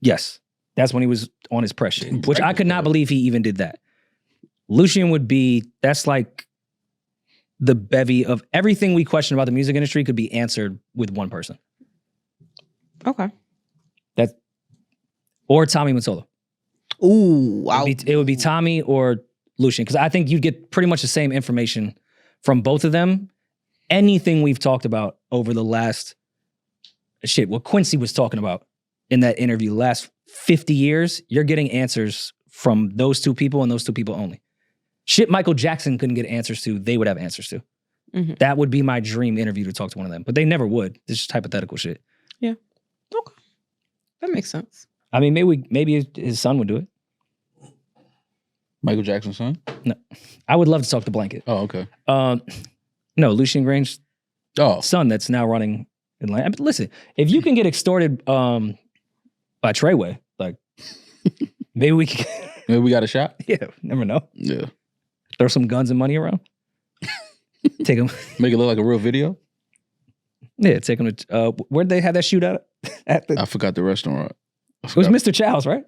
Yes. That's when he was on his press shit, which I Breakfast could not Club. believe he even did that. Lucian that's like the bevy of everything we question about the music industry could be answered with one person. Okay. Or Tommy Mottola. Ooh, wow. It would be Tommy or Lucian, because I think you'd get pretty much the same information from both of them. Anything we've talked about over the last what Quincy was talking about in that interview, last 50 years, you're getting answers from those two people and those two people only. Shit Michael Jackson couldn't get answers to, they would have answers to. Mhm. That would be my dream interview, to talk to one of them, but they never would. It's just hypothetical shit. Okay. That makes sense. I mean, maybe his son would do it. Michael Jackson's son? I would love to talk to Blanket. Oh, okay. No, Lucian Grange Oh, son that's now running in Atlanta. But listen, if you can get extorted by Treyway, like maybe we can. maybe we got a shot? Yeah, never know. Yeah. Throw some guns and money around. Take them. Make it look like a real video? Yeah, take them to. Where'd they have that shootout? I forgot the restaurant. It was Mr. Chow's, right?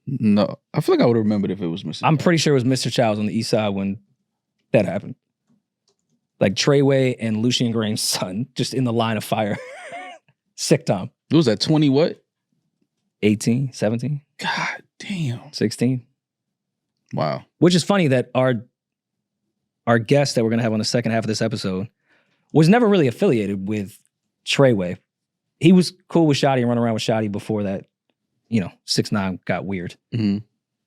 No, I feel like I would have remembered if it was Mr. I'm pretty sure it was Mr. Chow's on the east side when that happened. Like Treyway and Lucian Grange's son just in the line of fire. Sick time. It was at 20 what? 18, 17, God damn. 16. Wow. Which is funny that our guest that we're going to have on the second half of this episode was never really affiliated with Treyway. He was cool with Shotty and running around with Shotty before that, 6ix9ine got weird. Mm-hmm.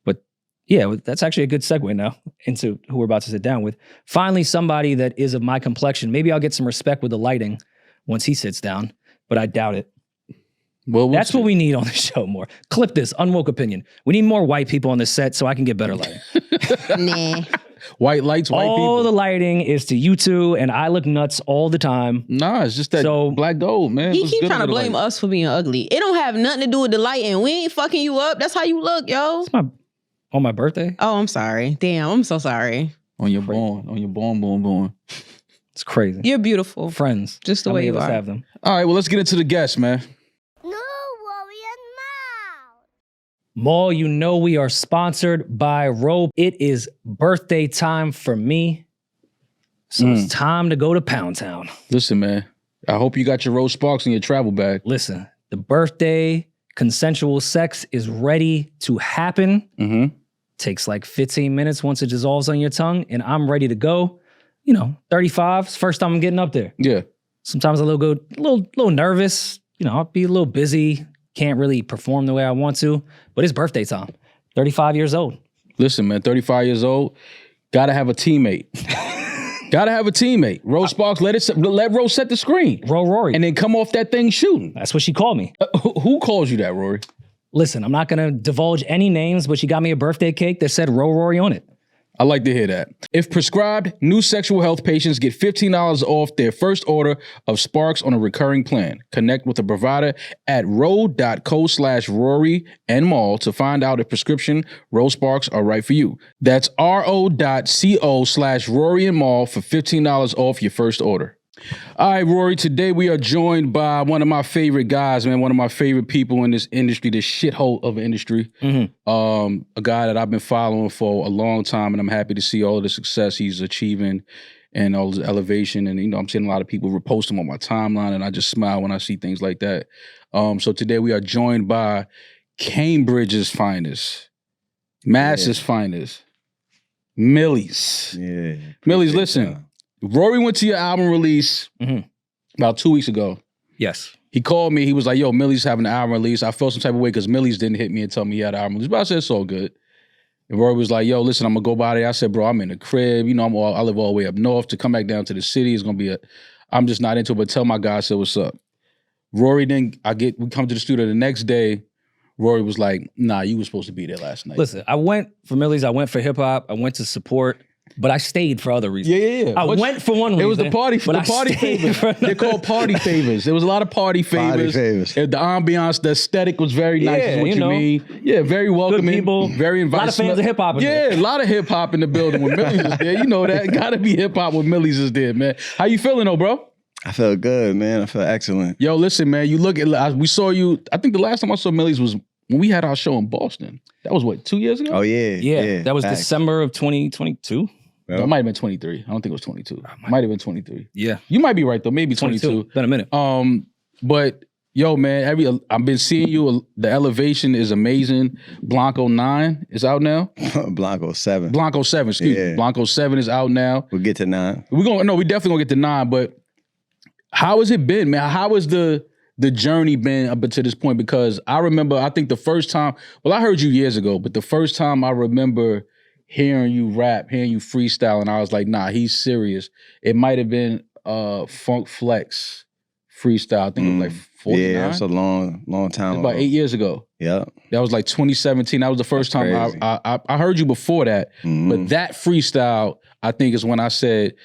But yeah, that's actually a good segue now into who we're about to sit down with. Finally, somebody that is of my complexion. Maybe I'll get some respect with the lighting once he sits down, but I doubt it. Well, we'll That's see. what we need on the show more. Clip this, Unwoke opinion. We need more white people on the set so I can get better lighting. Nah. White lights, white All people. the lighting is to you two, and I look nuts all the time. Nah, it's just that So- black gold, man. He Looks keep good trying to under the blame light. us for being ugly. It don't have nothing to do with the lighting. We ain't fucking you up. That's how you look, yo. It's on my birthday. Oh, I'm sorry. Damn, I'm so sorry. On your born. It's crazy. You're beautiful. Friends, Just the how way many you of us are. have them? All right, well, let's get into the guests, man. No worrying mouth. Maul, you know we are sponsored by Rope. It is birthday time for me. So it's time to go to Pound Town. Listen, man. I hope you got your Rose Sparks in your travel bag. Listen, the birthday consensual sex is ready to happen. Mm-hmm. Takes like 15 minutes once it dissolves on your tongue, and I'm ready to go. 35. It's the first time I'm getting up there. Yeah. Sometimes a little nervous. I'll be a little busy. Can't really perform the way I want to, but it's birthday time. 35 years old. Listen, man, 35 years old, gotta have a teammate. Gotta have a teammate. Rose Sparks, let Rose set the screen. Rory. And then come off that thing shooting. That's what she called me. Who calls you that, Rory? Listen, I'm not going to divulge any names, but she got me a birthday cake that said Rory on it. I like to hear that. If prescribed, new sexual health patients get $15 off their first order of Sparks on a recurring plan. Connect with a provider at ro.co/Rory and Mall to find out if prescription Rose Sparks are right for you. That's ro.co/Rory and Mall for $15 off your first order. All right, Rory, today we are joined by one of my favorite guys, man, one of my favorite people in this industry, this shithole of an industry. A guy that I've been following for a long time, and I'm happy to see all of the success he's achieving and all his elevation. And, I'm seeing a lot of people repost him on my timeline, and I just smile when I see things like that. So today we are joined by Cambridge's finest, Mass's finest, Millyz. Yeah. Millyz, listen. Rory went to your album release about 2 weeks ago. Yes. He called me. He was like, yo, Millyz having an album release. I felt some type of way because Millyz didn't hit me and tell me he had an album release. But I said, it's all good. And Rory was like, yo, listen, I'm going to go by there. I said, bro, I'm in the crib. I live all the way up north. To come back down to the city is going to be I'm just not into it. But tell my guy, I said, what's up? Rory we come to the studio the next day. Rory was like, nah, you were supposed to be there last night. Listen, I went for Millyz. I went for hip hop. I went to support, but I stayed for other reasons. Yeah. I went for one reason. It was the party but I stayed favors. for They're called party favors. There was a lot of party favors. favors. The ambiance, the aesthetic was very nice, Yeah, is what you you know. mean. Yeah, very welcoming. people. Very inviting. A lot of fans of hip-hop in Yeah, there. a lot of hip-hop in the building when Millyz is there. You know that. Gotta be hip-hop when Millyz is there, man. How you feeling though, bro? I feel good, man. I feel excellent. Yo, listen, man. We saw you, I think the last time I saw Millyz was when we had our show in Boston. That was what, 2 years ago? Oh, yeah. Yeah, that was facts. December of 2022. No, it might have been 23. I don't think it was 22. Might have been 23. Yeah. You might be right though. Maybe 22. Been a minute. But yo, man, I've been seeing you. The elevation is amazing. Blanco 9 is out now. Blanco 7. Blanco 7, excuse me. Yeah. Blanco 7 is out now. We'll get to 9. We definitely gonna get to 9. But how has it been, man? How has the journey been up to this point? Because I remember, I think the first time, I heard you years ago, but the first time I remember hearing you rap, hearing you freestyle, and I was like, nah, he's serious. It might have been Funk Flex freestyle. I think it was like 49. Yeah, it's a long time About ago. 8 years ago. Yeah. That was like 2017. That was the first time crazy. I heard you before that. But that freestyle, I think, is when I said,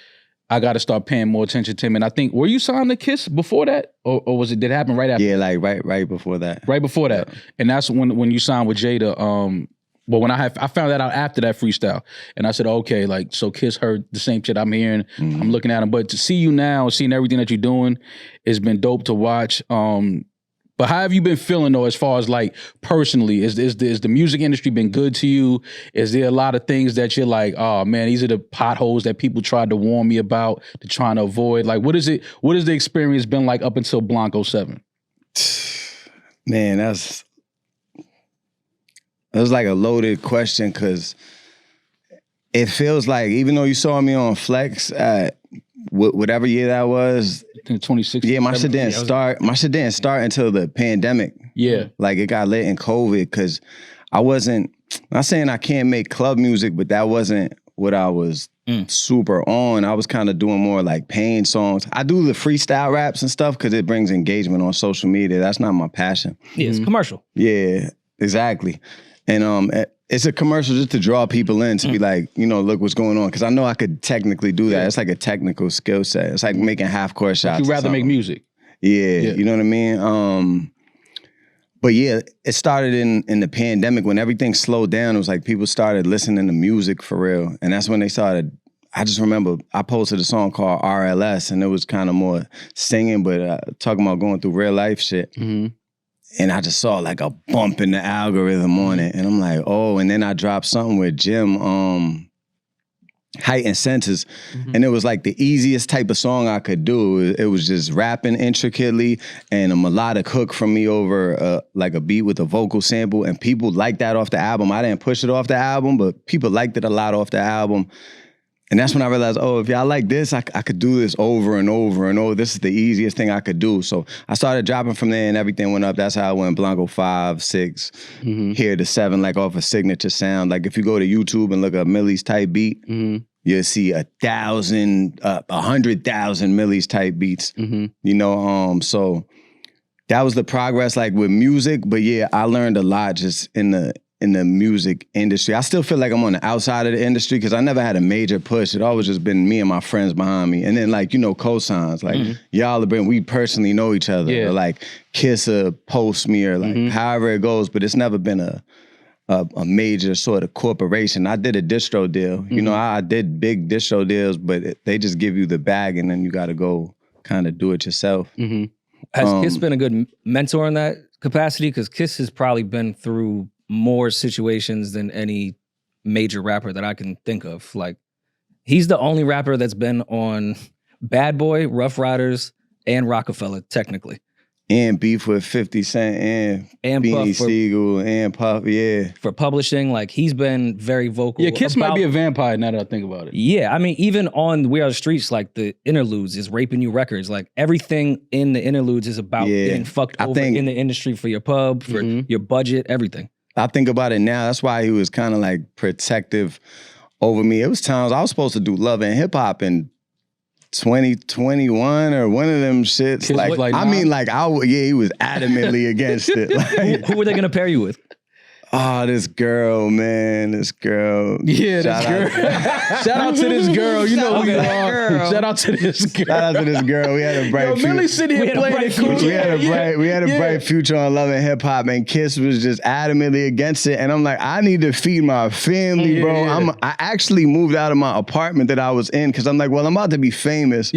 I got to start paying more attention to him. And I think, were you signed to Kiss before that? Or did it happen right after? Yeah, like right before that. Right before that. Yeah. And that's when you signed with Jada. But when I found that out after that freestyle, and I said, okay, like, so Kiss heard the same shit I'm hearing. I'm looking at him. But to see you now, seeing everything that you're doing, it's been dope to watch. But how have you been feeling though, as far as like personally? Is the music industry been good to you? Is there a lot of things that you're like, oh man, these are the potholes that people tried to warn me about, to trying to avoid? Like, what has the experience been like up until Blanco 7? Man, that was like a loaded question because it feels like, even though you saw me on Flex at whatever year that was, I think 2016. yeah, my shit didn't start. My shit didn't start until the pandemic. Yeah. Like it got lit in COVID because I wasn't, not saying I can't make club music, but that wasn't what I was super on. I was kind of doing more like pain songs. I do the freestyle raps and stuff because it brings engagement on social media. That's not my passion. Yeah, it's commercial. Yeah, exactly. And it's a commercial just to draw people in to be like, you know, look what's going on. Because I know I could technically do that. It's like a technical skill set. It's like making half-court shots. You'd rather make music. Yeah, you know what I mean? But yeah, it started in the pandemic when everything slowed down. It was like people started listening to music for real. And that's when they started, I just remember I posted a song called RLS and it was kind of more singing, but talking about going through real life shit. Mm-hmm. And I just saw like a bump in the algorithm on it. And I'm like, oh, and then I dropped something with Jim, Heightened Senses. And it was like the easiest type of song I could do. It was just rapping intricately and a melodic hook from me over like a beat with a vocal sample. And people liked that off the album. I didn't push it off the album, but people liked it a lot off the album. And that's when I realized, oh, if y'all like this, I could do this over and over and over. This is the easiest thing I could do. So I started dropping from there and everything went up. That's how I went Blanco 5, 6, here to 7, like off a signature sound. Like if you go to YouTube and look up Millyz type beat, you'll see 100,000 Millyz type beats. You know, so that was the progress like with music. But yeah, I learned a lot just in the music industry. I still feel like I'm on the outside of the industry because I never had a major push. It always just been me and my friends behind me. And then like, you know, cosigns. Like y'all have been, we personally know each other. Or like Kiss or post me or like however it goes. But it's never been a major sort of corporation. I did a distro deal. You know, I did big distro deals, but they just give you the bag and then you got to go kind of do it yourself. Has Kiss been a good mentor in that capacity? Because Kiss has probably been through more situations than any major rapper that I can think of. Like, he's the only rapper that's been on Bad Boy, Rough Riders, and Rockefeller, technically. And beef with 50 Cent and Beanie Siegel and Puff, For publishing, like, he's been very vocal. Yeah, Kiss might be a vampire now that I think about it. Yeah, I mean, even on We Are the Streets, like, the interludes is Raping You Records. Like, everything in the interludes is about getting fucked over in the industry for your pub, for your budget, everything. I think about it now. That's why he was kind of like protective over me. It was times I was supposed to do Love and Hip Hop in 2021 or one of them shits. Like I mean, like he was adamantly against it. Like, who were they gonna pair you with? Oh, this girl, man, this girl. Yeah, this girl. Shout out to this girl. You know who you are. Shout out to this girl. Shout out to this girl. We had a bright future. Millyz sitting here playing it cool. We had a bright future on Love and Hip Hop, and Kiss was just adamantly against it. And I'm like, I need to feed my family, bro. I actually moved out of my apartment that I was in because I'm like, well, I'm about to be famous.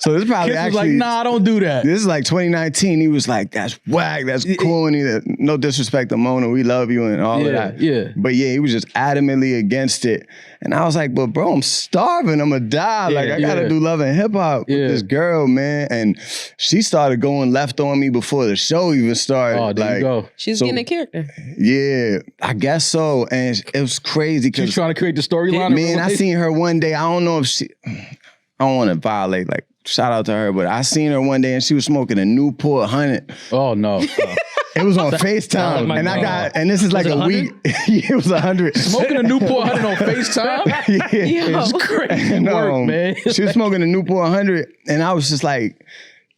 So this probably Kiss was like, nah, don't do that. This is like 2019. He was like, that's whack, that's corny. No disrespect to Mona, we love you and all of that. Yeah. But yeah, he was just adamantly against it. And I was like, but bro, I'm starving. I'm gonna die. Like, I gotta do Love and Hip Hop with this girl, man. And she started going left on me before the show even started. Oh, there you go. She's getting a character. Yeah, I guess so. And it was crazy. She's trying to create the storyline. Man, I seen her one day. I don't know if I don't want to violate, like, shout out to her, but I seen her one day and she was smoking a Newport 100. Oh, no. It was on FaceTime, and this is like a week. It was 100. Smoking a Newport 100 on FaceTime? It's crazy work, man. She was smoking a Newport 100, and I was just like,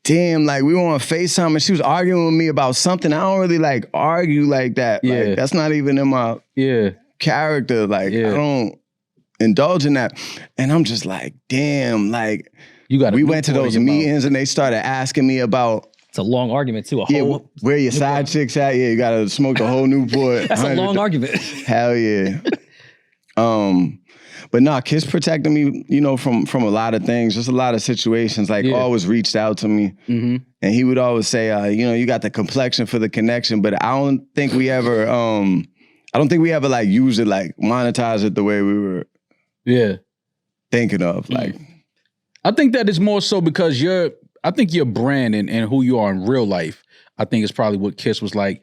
damn, like, we were on FaceTime, and she was arguing with me about something. I don't really, like, argue like that. Yeah. Like, that's not even in my character. Like, I don't indulge in that. And I'm just like, damn, like, we went to those meetings, and they started asking me about, it's a long argument too. Where your side chicks at? Yeah, you gotta smoke the whole Newport. That's a long argument. Hell yeah. But nah, Kiss protected me, you know, from a lot of things, just a lot of situations. Like, always reached out to me, and he would always say, you know, you got the complexion for the connection. But I don't think we ever, like use it, like monetize it the way we were, thinking of. Like, I think that is more so because I think your brand and who you are in real life, I think is probably what Kiss was like.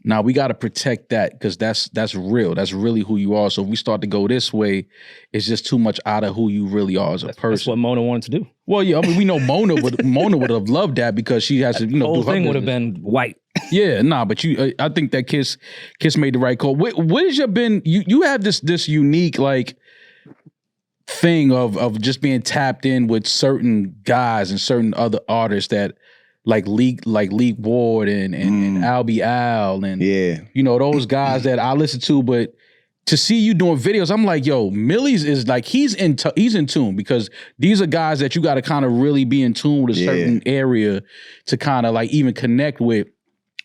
Now we got to protect that because that's real. That's really who you are. So if we start to go this way, it's just too much out of who you really are as a person. That's what Mona wanted to do. Well, yeah, I mean, we know Mona would have loved that because she has to, you know, the whole thing would have been white. Yeah, nah, but I think that Kiss made the right call. What has your been? You have this unique like thing of just being tapped in with certain guys and certain other artists that like Leak Ward and Albie Al and you know those guys that I listen to, but to see you doing videos, I'm like, yo, Millyz is like he's in tune because these are guys that you got to kind of really be in tune with a certain area to kind of like even connect with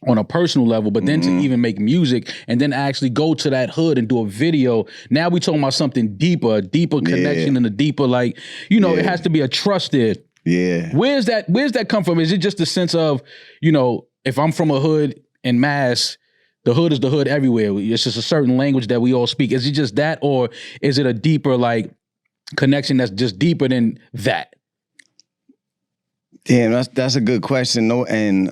on a personal level, but then to even make music and then actually go to that hood and do a video. Now we talking about something deeper, a deeper connection and a deeper like, you know, it has to be a trusted. Yeah. Where's that come from? Is it just the sense of, you know, if I'm from a hood in Mass, the hood is the hood everywhere. It's just a certain language that we all speak. Is it just that, or is it a deeper like connection that's just deeper than that? Damn, that's a good question. No, and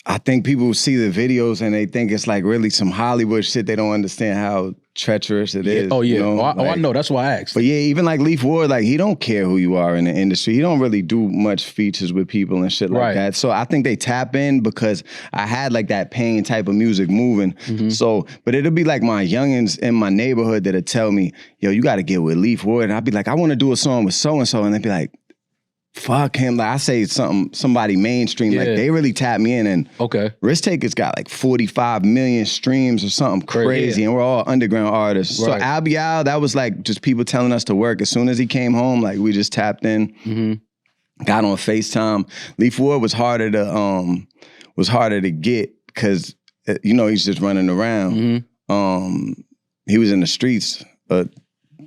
I think people see the videos and they think it's like really some Hollywood shit. They don't understand how treacherous it is. Oh yeah. You know? I know. That's why I asked. But yeah, even like Leaf Ward, like he don't care who you are in the industry. He don't really do much features with people and shit like that. So I think they tap in because I had like that pain type of music moving. So, but it'll be like my youngins in my neighborhood that'll tell me, yo, you got to get with Leaf Ward. And I'd be like, I want to do a song with so-and-so. And they'd be like, fuck him. Like I say somebody mainstream, like they really tap me in. And Risk Taker's got like 45 million streams or something crazy. And we're all underground artists. So Albie Al, that was like just people telling us to work. As soon as he came home, like we just tapped in, got on FaceTime. Leaf Ward was harder to get because, you know, he's just running around. He was in the streets, but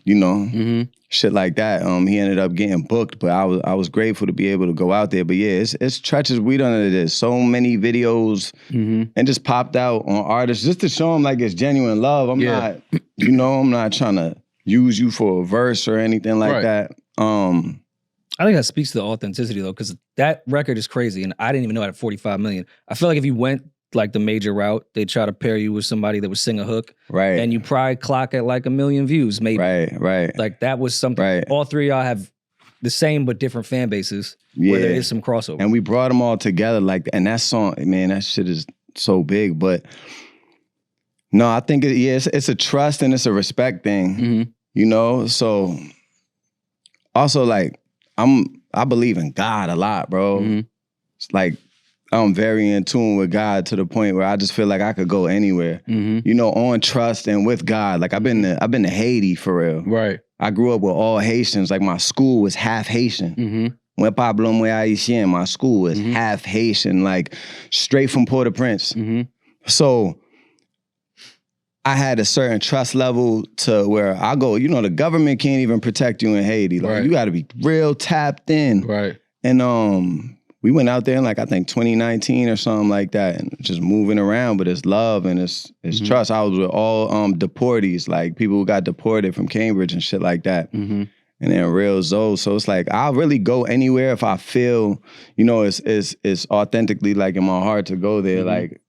you know, shit like that. He ended up getting booked, but I was grateful to be able to go out there. But yeah, it's treacherous. We done it. There's so many videos and just popped out on artists just to show them like it's genuine love. I'm not, you know, I'm not trying to use you for a verse or anything like that. I think that speaks to the authenticity though, because that record is crazy, and I didn't even know it had 45 million. I feel like if you went like the major route, they try to pair you with somebody that would sing a hook. And you probably clock at like 1 million views, maybe. Like that was something. All three of y'all have the same but different fan bases where there is some crossover. And we brought them all together like, and that song, man, that shit is so big. But no, I think it's a trust and it's a respect thing, you know? So also like, I believe in God a lot, bro. It's like, I'm very in tune with God to the point where I just feel like I could go anywhere, you know, on trust and with God. Like I've been to Haiti for real. I grew up with all Haitians. Like my school was half Haitian. When Pablo Mwe Haitien, my school was half Haitian, like straight from Port-au-Prince. So I had a certain trust level to where I go, you know, the government can't even protect you in Haiti. Like you got to be real tapped in. And we went out there in like I think 2019 or something like that, and just moving around. But it's love and it's trust. I was with all deportees, like people who got deported from Cambridge and shit like that. And then real Zoe. So it's like I'll really go anywhere if I feel, you know, it's authentically like in my heart to go there. Like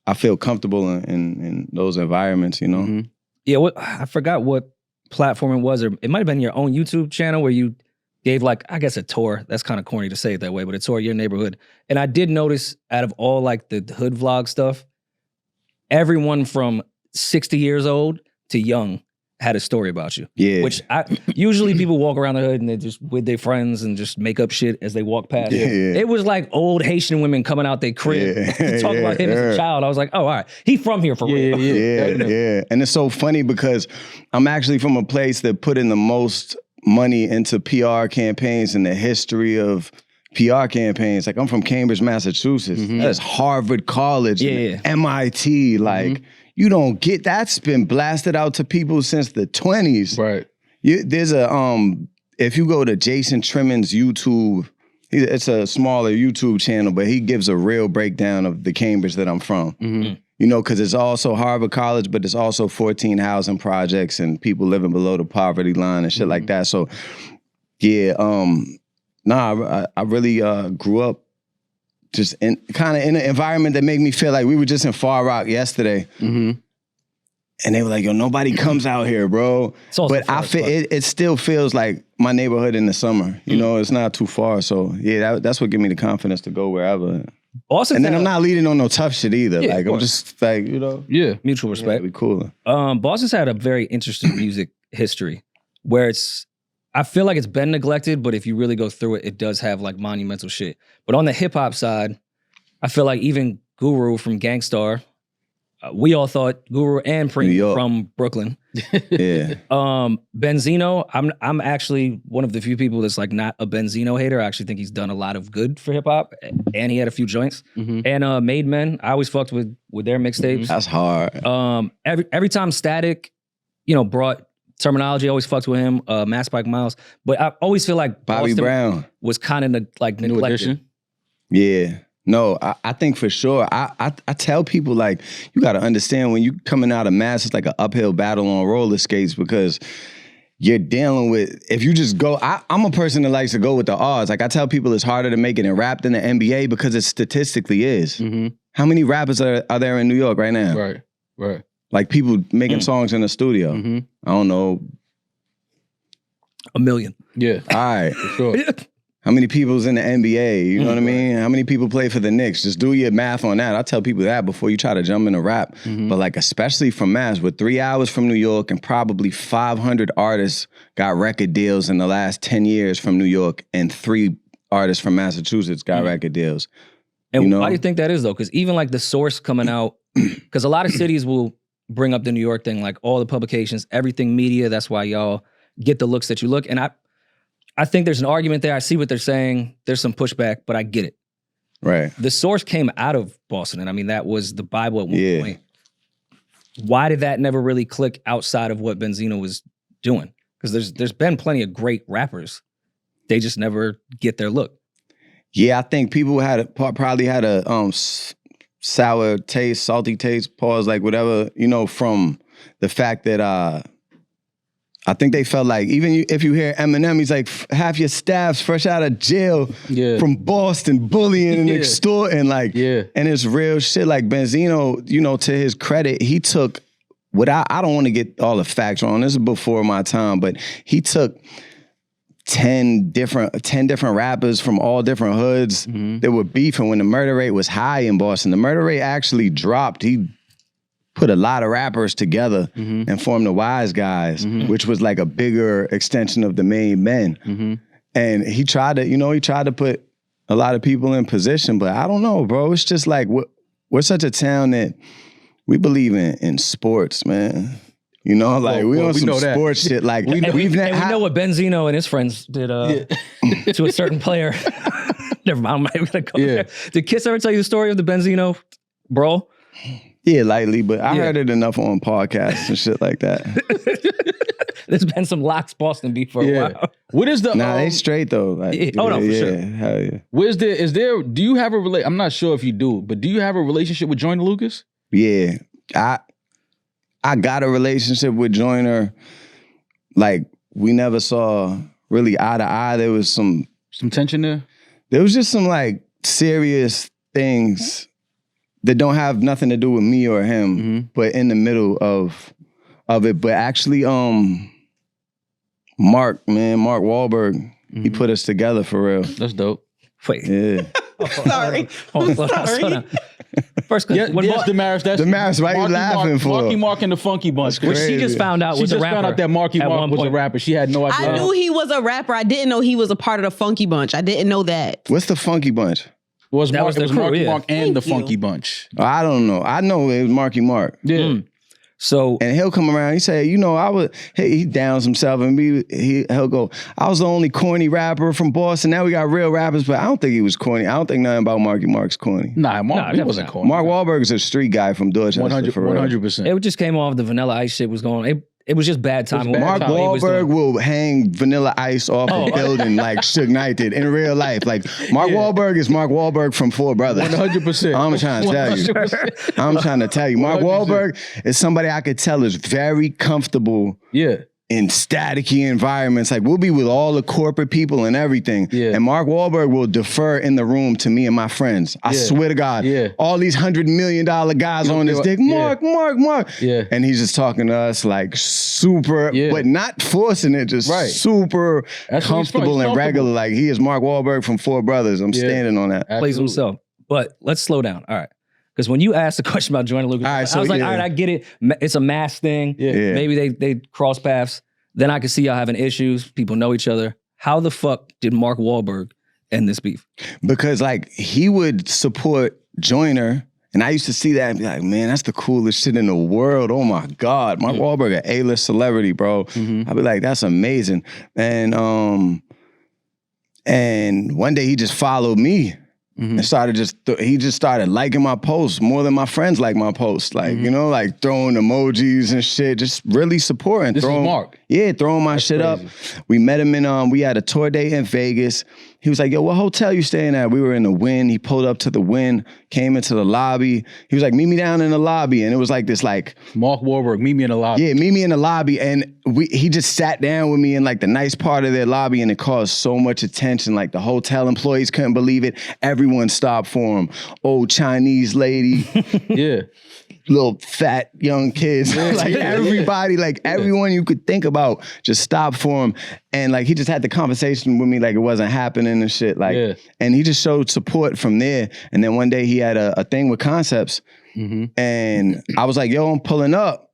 I feel comfortable in those environments, you know. Yeah, I forgot what platform it was, or it might have been your own YouTube channel where you gave like, I guess a tour. That's kind of corny to say it that way, but a tour of your neighborhood. And I did notice out of all like the hood vlog stuff, everyone from 60 years old to young had a story about you. Which usually people walk around the hood and they're just with their friends and just make up shit as they walk past. It was like old Haitian women coming out their crib to talk about him as a child. I was like, oh, all right. He from here for real. And it's so funny because I'm actually from a place that put in the most money into PR campaigns in the history of PR campaigns. Like I'm from Cambridge, Massachusetts. That is Harvard College, MIT. Like you don't get, that's been blasted out to people since the 20s. There's a, if you go to Jason Trimmon's YouTube, it's a smaller YouTube channel, but he gives a real breakdown of the Cambridge that I'm from. You know, because it's also Harvard College, but it's also 14 housing projects and people living below the poverty line and shit like that. So, yeah, I really grew up just in kind of in an environment that made me feel like we were just in Far Rock yesterday. And they were like, yo, nobody comes out here, bro. But I feel it still feels like my neighborhood in the summer. You know, it's not too far. So, yeah, that's what gave me the confidence to go wherever. Boston, And then I'm not leading on no tough shit either. Yeah, of like I'm course. just like, you know, mutual respect. we cooler. Boston's had a very interesting music history where I feel like it's been neglected, but if you really go through it, it does have like monumental shit. But on the hip hop side, I feel like even Guru from Gangstar, we all thought Guru and Preem from Brooklyn. Yeah. Benzino, I'm actually one of the few people that's like not a Benzino hater. I actually think he's done a lot of good for hip hop, and he had a few joints. And Made Men, I always fucked with their mixtapes. That's hard. Every time Static, brought terminology, I always fucked with him. Mass Spike Miles, but I always feel like Bobby Boston Brown was kind of neglected. New Edition. Yeah. No, I think for sure. I tell people, like, you got to understand when you coming out of Mass, it's like an uphill battle on roller skates because you're dealing with, if you just go, I'm a person that likes to go with the odds. Like I tell people it's harder to make it in rap than the NBA because it statistically is. How many rappers are there in New York right now? Right. Like people making songs in the studio. I don't know. 1 million. Yeah. All right. For sure. How many people's in the NBA? You know what I mean? How many people play for the Knicks? Just do your math on that. I tell people that before you try to jump into rap. But like, especially from Mass, with 3 hours from New York and probably 500 artists got record deals in the last 10 years from New York, and 3 artists from Massachusetts got record deals. And why do you think that is though? Because even like The Source coming out, because a lot of cities will bring up the New York thing, like all the publications, everything media. That's why y'all get the looks that you look. And I think there's an argument there. I see what they're saying. There's some pushback, but I get it. Right. The Source came out of Boston, and I mean, that was the Bible at one point. Why did that never really click outside of what Benzino was doing? Because there's been plenty of great rappers. They just never get their look. Yeah, I think people probably had a sour taste, salty taste, pause, like whatever, from the fact that I think they felt like, even if you hear Eminem, he's like, half your staff's fresh out of jail from Boston, bullying and extorting, and it's real shit. Like Benzino, to his credit, he took I don't want to get all the facts wrong. This is before my time, but he took 10 different rappers from all different hoods that were beefing when the murder rate was high in Boston. The murder rate actually dropped. He put a lot of rappers together and formed the Wise Guys, which was like a bigger extension of the Made Men. And he tried to put a lot of people in position, but I don't know, bro. It's just like, we're such a town that we believe in sports, man. We on some sports shit. Like we know what Benzino and his friends did to a certain player. Never mind, I'm not even gonna go there. Did Kiss ever tell you the story of the Benzino brawl? Yeah, lightly, but I heard it enough on podcasts and shit like that. There's been some Locks Boston beef for a while. What is the? They straight though. Like, for sure. Hell yeah. Is there? Do you have a I'm not sure if you do, but do you have a relationship with Joyner Lucas? Yeah, I got a relationship with Joyner. Like, we never saw really eye to eye. There was some tension there. There was just some like serious things that don't have nothing to do with me or him, but in the middle of it. But actually, Mark Wahlberg, he put us together for real. That's dope. Wait. Yeah. Sorry. Hold on. First, Demaris. That's Demaris. Why you laughing for? Marky Mark and the Funky Bunch. Which she just found out was a rapper. She just found out that Marky Mark was a rapper. She had no idea. I knew he was a rapper. I didn't know he was a part of the Funky Bunch. I didn't know that. What's the Funky Bunch? It was crew, Marky Mark and the Thank you. Funky Bunch. I don't know. I know it was Marky Mark. Yeah. So, and he'll come around. He say, he downs himself and he'll go, I was the only corny rapper from Boston. Now we got real rappers, but I don't think he was corny. I don't think nothing about Marky Mark's corny. He wasn't corny. Mark Wahlberg is a street guy from Dorchester. 100%. it just came off the Vanilla Ice shit was going. It was just bad time. Mark Wahlberg will hang Vanilla Ice off a building like Suge Knight did in real life. Like, Mark Wahlberg is Mark Wahlberg from Four Brothers. 100%. I'm trying to tell you. 100%. I'm trying to tell you. Mark 100%. Wahlberg is somebody I could tell is very comfortable in staticky environments. Like, we'll be with all the corporate people and everything. Yeah. And Mark Wahlberg will defer in the room to me and my friends. I swear to God. Yeah. All these $100 million guys on his dick. Mark. Yeah. And he's just talking to us like super, but not forcing it, just super comfortable and regular. Like, he is Mark Wahlberg from Four Brothers. I'm standing on that. Plays himself. But let's slow down. All right. Because when you asked the question about Joyner Lucas, All right, I so was like, yeah. all right, I get it. It's a mass thing. Yeah. Maybe they cross paths. Then I could see y'all having issues. People know each other. How the fuck did Mark Wahlberg end this beef? Because like he would support Joyner, and I used to see that and be like, man, that's the coolest shit in the world. Oh my God, Mark Wahlberg, an A-list celebrity, bro. Mm-hmm. I'd be like, that's amazing. And one day he just followed me. Mm-hmm. And started he just started liking my posts more than my friends like my posts. Like, you know, like throwing emojis and shit, just really supporting. This is Mark. Yeah, throwing my shit crazy. up. We met him in, we had a tour date in Vegas. He was like, yo, what hotel you staying at? We were in the Wynn. He pulled up to the Wynn, came into the lobby. He was like, meet me down in the lobby. And it was like this like, Mark Wahlberg, meet me in the lobby. yeah, meet me in the lobby. And he just sat down with me in like the nice part of their lobby, and it caused so much attention. Like the hotel employees couldn't believe it. Everyone stopped for him. Old Chinese lady, Yeah. little fat young kids, like everybody, like everyone you could think about just stopped for him. And like he just had the conversation with me like it wasn't happening and shit. Like, and he just showed support from there. And then one day he had a thing with Concepts. And I was like, yo, I'm pulling up.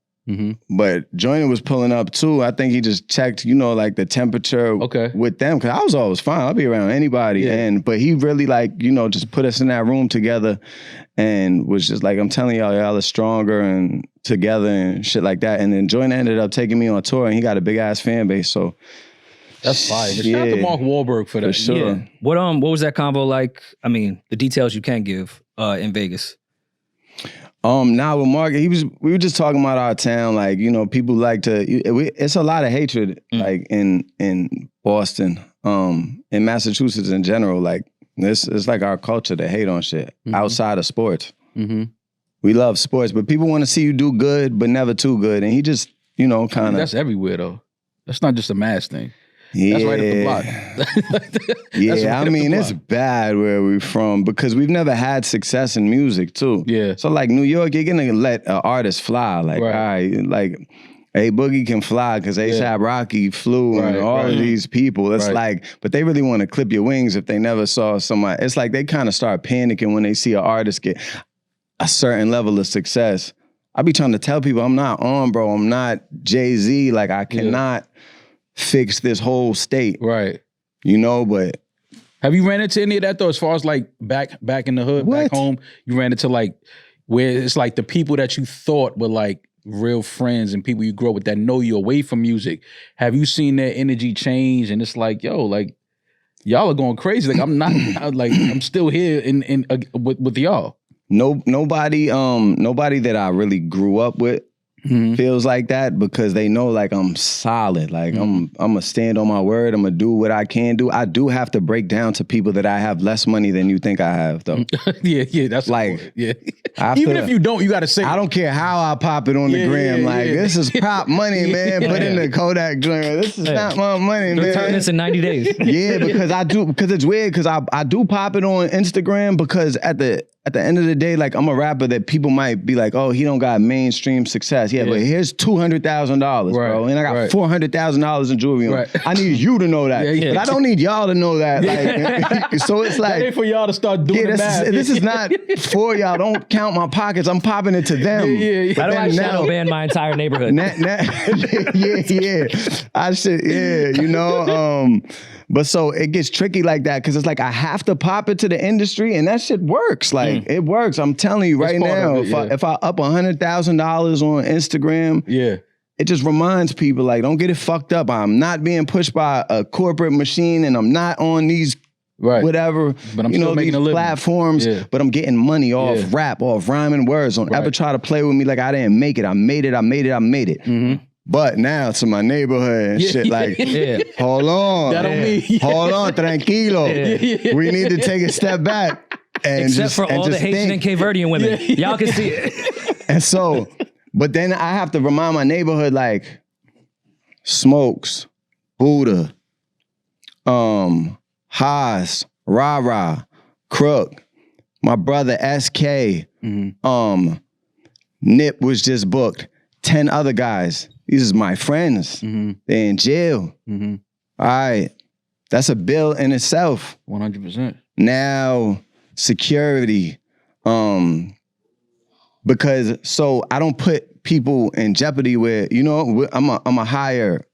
But Joyner was pulling up too. I think he just checked, you know, like the temperature with them, because I was always fine. I'll be around anybody. But he really like, you know, just put us in that room together and was just like, I'm telling y'all are stronger and together and shit like that. And then Joyner ended up taking me on tour, and he got a big ass fan base. So that's fire. Shout out to Mark Wahlberg for that. For sure. Yeah. What was that convo like? I mean, the details you can give in Vegas. Now with Mark, we were just talking about our town. Like, you know, people like to, it's a lot of hatred, like in Boston, in Massachusetts in general. Like, it's like our culture to hate on shit outside of sports. We love sports, but people want to see you do good, but never too good. And he just, you know, kind of. That's everywhere though. That's not just a mass thing. That's right up the block. Yeah, I mean, it's bad where we're from because we've never had success in music too. Yeah. So like New York, you're gonna let an artist fly. Like, all right, like A Boogie can fly because A$AP Rocky flew and all of these people. It's like, but they really want to clip your wings if they never saw somebody. It's like they kind of start panicking when they see an artist get a certain level of success. I be trying to tell people I'm not on, bro. I'm not Jay-Z. Like I cannot fix this whole state. Right. You know, but have you ran into any of that though? As far as like back in the hood, back home, you ran into like where it's like the people that you thought were like real friends and people you grew up with that know you away from music. Have you seen their energy change? And it's like, yo, like y'all are going crazy. Like I'm not like I'm still here in with y'all. Nobody that I really grew up with feels like that because they know like I'm solid. Like I'm gonna stand on my word. I'm gonna do what I can do. I do have to break down to people that I have less money than you think I have though. yeah, that's like even if you don't, you gotta say I don't care how I pop it on the gram. This is pop money, man. Put in the Kodak joint. This is not my money, man. Return this in 90 days. Yeah, because it's weird because I do pop it on Instagram because at the end of the day, like I'm a rapper that people might be like, oh, he don't got mainstream success. Yeah, but here's $200,000, bro, and I got $400,000 in jewelry on. I need you to know that, but I don't need y'all to know that. Like, so it's like that ain't for y'all to start doing the math. This is not for y'all. Don't count my pockets. I'm popping it to them. How do I shadow ban my entire neighborhood? I should. You know. But so it gets tricky like that because it's like I have to pop it to the industry and that shit works. Like it works. I'm telling you right now, if I up $100,000 on Instagram, it just reminds people like don't get it fucked up. I'm not being pushed by a corporate machine and I'm not on these whatever, but I'm still making these a living. platforms, but I'm getting money off rap, off rhyming words. Don't ever try to play with me like I didn't make it. I made it. But now to my neighborhood and shit, like, hold on. That don't mean. Hold on, tranquilo. We need to take a step back. And Except for all the Haitian and Cape Verdean women. Y'all can see it. And so, but then I have to remind my neighborhood, like, Smokes, Buddha, Haas, Rara, Crook, my brother SK, Nip was just booked, 10 other guys. These is my friends. They're in jail. All right. That's a bill in itself. 100%. Now, security, because so I don't put people in jeopardy where, you know, I'm a hire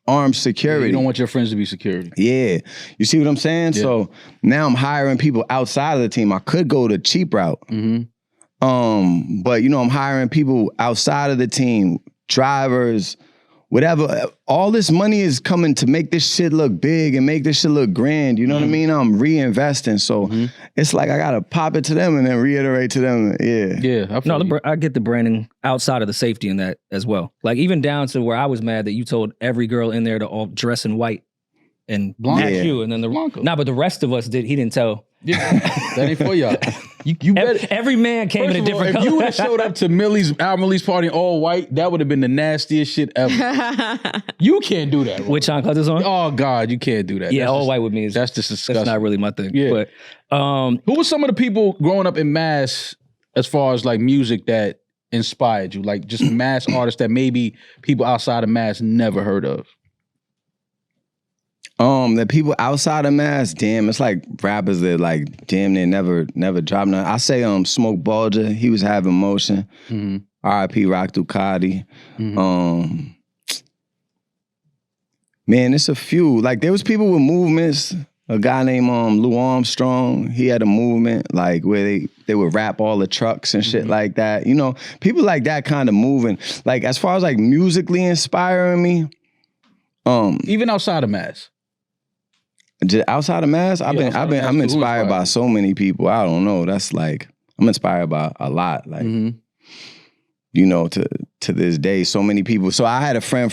armed security. You don't want your friends to be security. Yeah. You see what I'm saying? Yeah. So now I'm hiring people outside of the team. I could go the cheap route. But you know, I'm hiring people outside of the team, drivers, whatever. All this money is coming to make this shit look big and make this shit look grand. You know what I mean? I'm reinvesting. So it's like I gotta pop it to them and then reiterate to them. Yeah. Yeah. I get the branding outside of the safety in that as well. Like even down to where I was mad that you told every girl in there to all dress in white and Blanco. you, and then Blanco. but the rest of us did. He didn't tell. Yeah, that ain't for y'all. You better. Every man came in a different color. If you would have showed up to Milly's album release party in all white, that would have been the nastiest shit ever. You can't do that. Which Sean Colors on? Oh God, you can't do that. Yeah, That's all just, white with me. That's just disgusting. That's not really my thing. Yeah. But who was some of the people growing up in Mass, as far as like music that inspired you, like just Mass artists that maybe people outside of Mass never heard of? The people outside of Mass, damn, it's like rappers that like damn near never dropped nothing. I say Smoke Bulger, he was having motion. R.I.P. Rock Ducati. Man, it's a few. Like there was people with movements. A guy named Lou Armstrong, he had a movement like where they would rap all the trucks and shit like that. You know, people like that kind of moving. Like as far as like musically inspiring me, even outside of Mass. Outside of Mass, I'm inspired by so many people. I don't know. That's like I'm inspired by a lot. Like you know, to this day, so many people. So I had a friend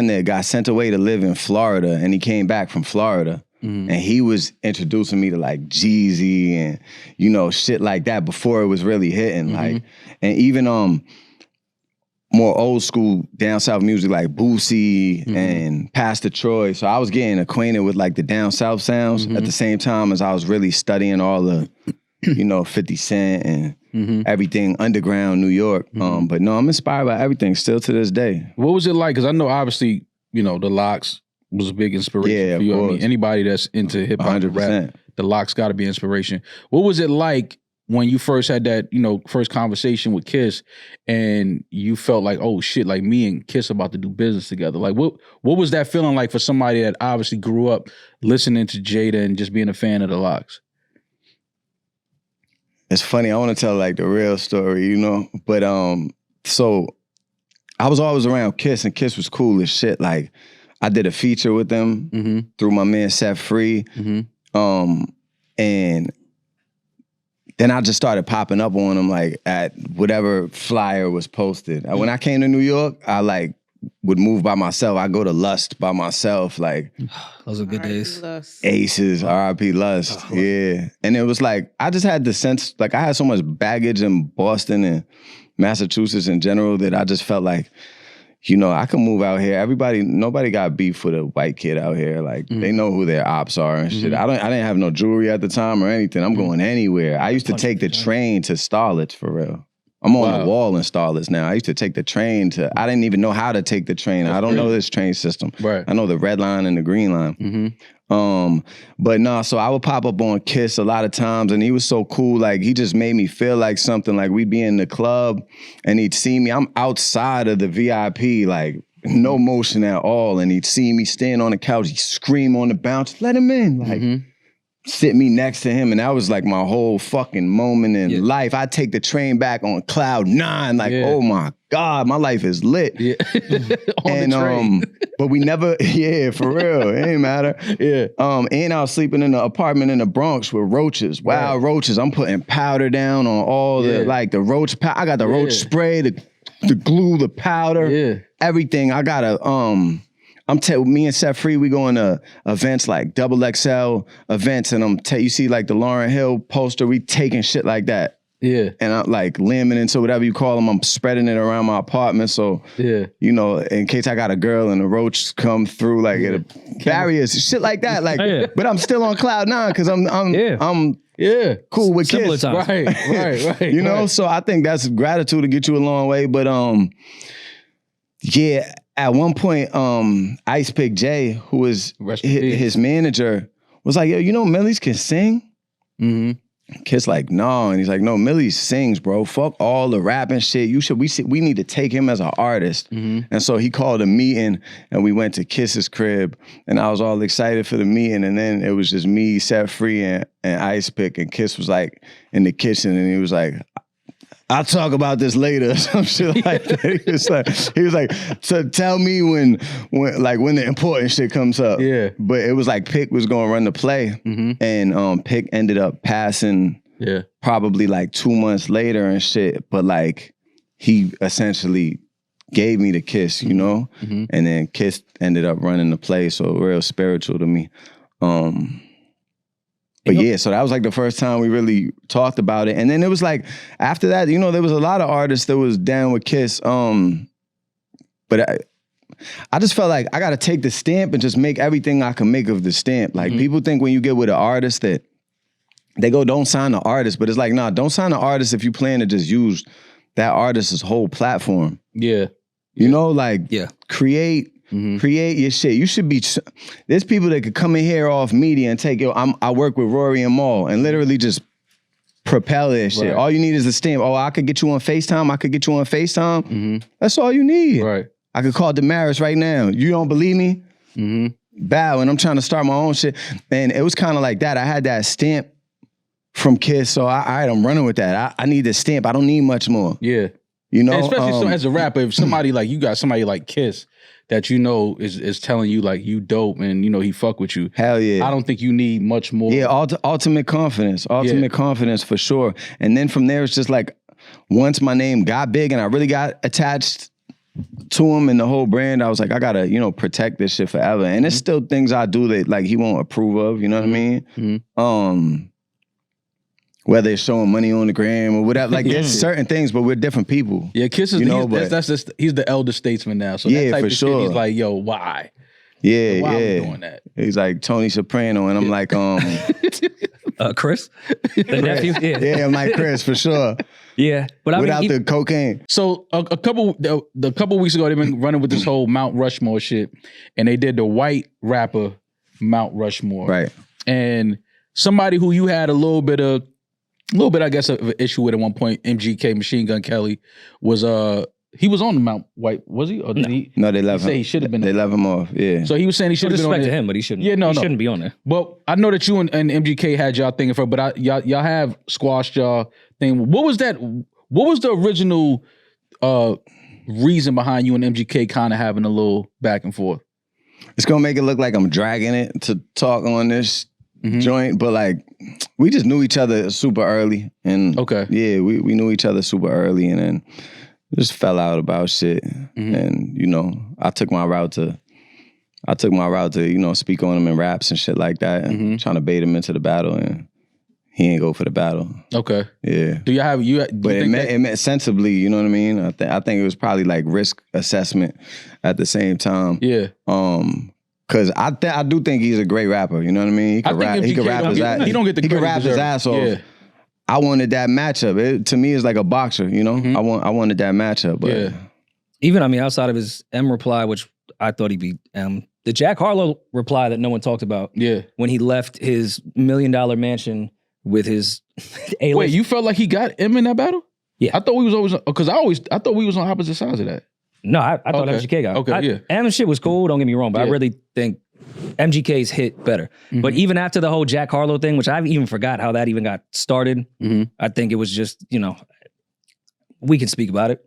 that got sent away to live in Florida, and he came back from Florida, and he was introducing me to like Jeezy and you know shit like that before it was really hitting. Like, and even more old school down south music like Boosie and Pastor Troy. So I was getting acquainted with like the down south sounds at the same time as I was really studying all the, you know, 50 Cent and everything underground New York. But no, I'm inspired by everything still to this day. What was it like? Because I know obviously, you know, the Locks was a big inspiration for you. I mean, anybody that's into hip hop and rap, the Locks got to be inspiration. What was it like when you first had that, you know, first conversation with Kiss and you felt like, oh shit, like me and Kiss about to do business together? Like what was that feeling like for somebody that obviously grew up listening to Jada and just being a fan of the Locks? It's funny, I want to tell like the real story, you know? But so I was always around Kiss and Kiss was cool as shit. Like I did a feature with them through my man Set Free. And then I just started popping up on them like at whatever flyer was posted. When I came to New York, I like would move by myself. I go to Lust by myself. Like those are good days. Aces, R.I.P. Lust. Yeah. And it was like, I just had the sense, like I had so much baggage in Boston and Massachusetts in general that I just felt like, you know, I can move out here. Nobody got beef with a white kid out here. Like they know who their ops are and shit. I didn't have no jewelry at the time or anything. I'm going anywhere. I used to take the train to Starlets for real. I'm on the wall in Starlets now. I used to take the train I didn't even know how to take the train. I don't know this train system. Right. I know the red line and the green line. But no, so I would pop up on Kiss a lot of times and he was so cool. Like he just made me feel like something. Like we'd be in the club and he'd see me. I'm outside of the VIP, like no motion at all. And he'd see me standing on the couch. He'd scream on the bounce, let him in. Like sit me next to him. And that was like my whole fucking moment in life. I take the train back on cloud 9. Like, oh my God, my life is lit. Yeah. And but we never, for real. It ain't matter. And I was sleeping in the apartment in the Bronx with roaches. Wild roaches. I'm putting powder down on all the like the roach powder. I got the roach spray, the glue, the powder, everything. I got me and Set Free, we going to events like XXL events, and you see like the Lauryn Hill poster, we taking shit like that. Yeah. And I'm like laminating, so whatever you call them, I'm spreading it around my apartment. So, you know, in case I got a girl and the roach come through, like barriers, shit like that. Like, but I'm still on cloud 9 because I'm cool with Kiss. Right. You know, so I think that's gratitude to get you a long way. But at one point, Ice Pick J, who was his manager, was like, yo, you know Millyz can sing? Kiss like, no. And he's like, no, Millyz sings, bro. Fuck all the rapping shit. We need to take him as an artist. And so he called a meeting and we went to Kiss's crib and I was all excited for the meeting. And then it was just me, Set Free, and Ice Pick. And Kiss was like in the kitchen and he was like, I'll talk about this later. Some shit like that. He was like, so tell me when the important shit comes up. Yeah. But it was like Pick was gonna run the play. And Pick ended up passing probably like 2 months later and shit. But like he essentially gave me the Kiss, you know? And then Kiss ended up running the play, so real spiritual to me. But yeah, so that was like the first time we really talked about it. And then it was like, after that, you know, there was a lot of artists that was down with Kiss. But I just felt like I got to take the stamp and just make everything I can make of the stamp. Like people think when you get with an artist that they go, don't sign the artist. But it's like, nah, don't sign the artist if you plan to just use that artist's whole platform. Yeah. You know, like create your shit. You should be. There's people that could come in here off media and take I work with Rory and Maul and literally just propel that shit. All you need is a stamp. Oh, I could get you on FaceTime. I could get you on FaceTime. That's all you need. Right. I could call Demaris right now. You don't believe me? Bow. And I'm trying to start my own shit. And it was kind of like that. I had that stamp from Kiss, so I'm running with that. I need the stamp. I don't need much more. Yeah. You know, and especially as a rapper, if somebody like you got somebody like Kiss that you know is telling you like you dope and you know he fuck with you. Hell yeah. I don't think you need much more. Yeah, ultimate confidence. Ultimate confidence for sure. And then from there it's just like once my name got big and I really got attached to him and the whole brand, I was like, I gotta, you know, protect this shit forever. And there's still things I do that like he won't approve of, you know what I mean? Whether it's showing money on the gram or whatever, like there's certain things, but we're different people. Yeah, Kiss is, you know, that's just, he's the elder statesman now. So that type of shit, he's like, yo, why? Yeah, why are we doing that? He's like Tony Soprano, and I'm like, Chris, the nephew. Yeah, I'm like Chris for sure. Yeah, but without the cocaine. So a couple weeks ago, they've been running with this whole Mount Rushmore shit, and they did the white rapper Mount Rushmore, right? And somebody who you had a little bit, I guess, of an issue with at one point, MGK, Machine Gun Kelly, was he was on the Mount White, was he? Or did he? No, they left him. He should have been. They left him off. Yeah. So he was saying he should have been on respect there. to him, but he shouldn't. Yeah, no, he shouldn't be on there. Well, I know that you and MGK had y'all thing for, but y'all have squashed y'all thing. What was that? What was the original reason behind you and MGK kind of having a little back and forth? It's gonna make it look like I'm dragging it to talk on this joint, but like we just knew each other super early, and yeah, we knew each other super early, and then just fell out about shit, and you know, I took my route to you know speak on him in raps and shit like that, and trying to bait him into the battle, and he ain't go for the battle. Okay, yeah. Do y'all have you? But it meant sensibly, you know what I mean? I think it was probably like risk assessment at the same time. Yeah. Cause I do think he's a great rapper. You know what I mean? He can rap. He can rap his ass. He don't get the credit. He can rap his ass off. Yeah. I wanted that matchup. It, to me, it's like a boxer. You know, I wanted that matchup. But even outside of his M reply, which I thought he'd be the Jack Harlow reply that no one talked about. Yeah, when he left his $1 million mansion with his A-list. Wait, you felt like he got M in that battle? Yeah, I thought we was always because I thought we was on opposite sides of that. No, I thought MGK got it. Okay, M shit was cool, don't get me wrong, but I really think MGK's hit better. But even after the whole Jack Harlow thing, which I even forgot how that even got started, I think it was just, you know, we can speak about it.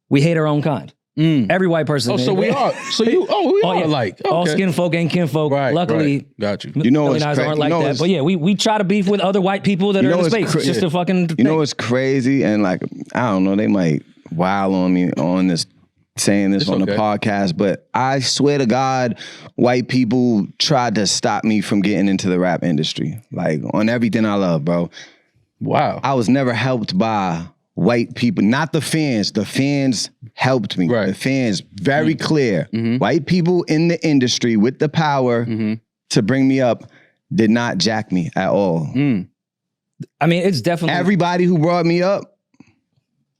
We hate our own kind. Every white person. Oh, so we are. So you, we are like. Okay. All skin folk ain't kin folk. Right, luckily, got you. You know what's aren't like that. But yeah, we try to beef with other white people that are in the space. It's just a fucking thing. You know what's crazy? And like, I don't know, they might wild on me on this, saying this on the podcast, but I swear to God, white people tried to stop me from getting into the rap industry. Like on everything I love, bro. Wow. I was never helped by white people, not the fans. The fans helped me. Right. The fans, very clear. White people in the industry with the power to bring me up did not jack me at all. I mean, it's definitely... Everybody who brought me up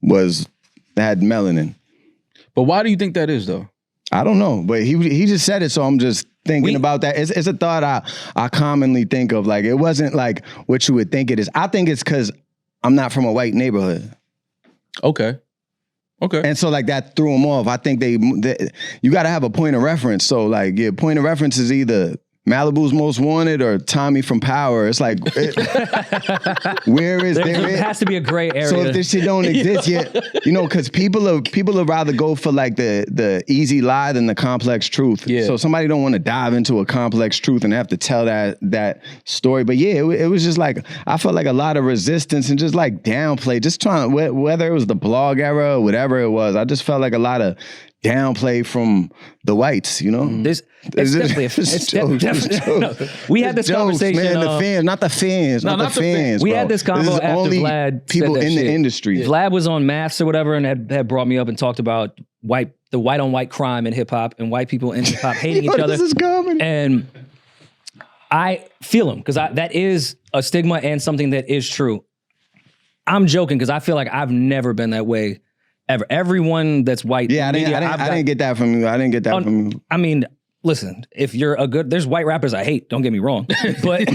had melanin. But why do you think that is, though? I don't know, but he just said it, so I'm just thinking about that. It's a thought I commonly think of. Like, it wasn't like what you would think it is. I think it's because I'm not from a white neighborhood. Okay. And so like that threw them off. I think they you got to have a point of reference. So like your point of reference is either Malibu's Most Wanted or Tommy from Power. It's like, where is There has to be a gray area. So if this shit don't exist yet, because people would rather go for like the easy lie than the complex truth. Yeah. So somebody don't want to dive into a complex truth and have to tell that story. But yeah, it was just like, I felt like a lot of resistance and just like downplay, just trying, whether it was the blog era or whatever it was, I just felt like a lot of downplay from the whites, It's definitely we had this conversation. Man, the fans, not the fans, not the fans. We bro. had this convo after only Vlad people said that in the shit. industry. Vlad was on Maths or whatever and had brought me up and talked about the white on white crime in hip hop and white people in hip hop hating each other. This is coming. And I feel him because that is a stigma and something that is true. I'm joking because I feel like I've never been that way ever. Everyone that's white. Yeah, I didn't get that from you. I didn't get that from you. I mean, listen, if you're there's white rappers I hate, don't get me wrong. But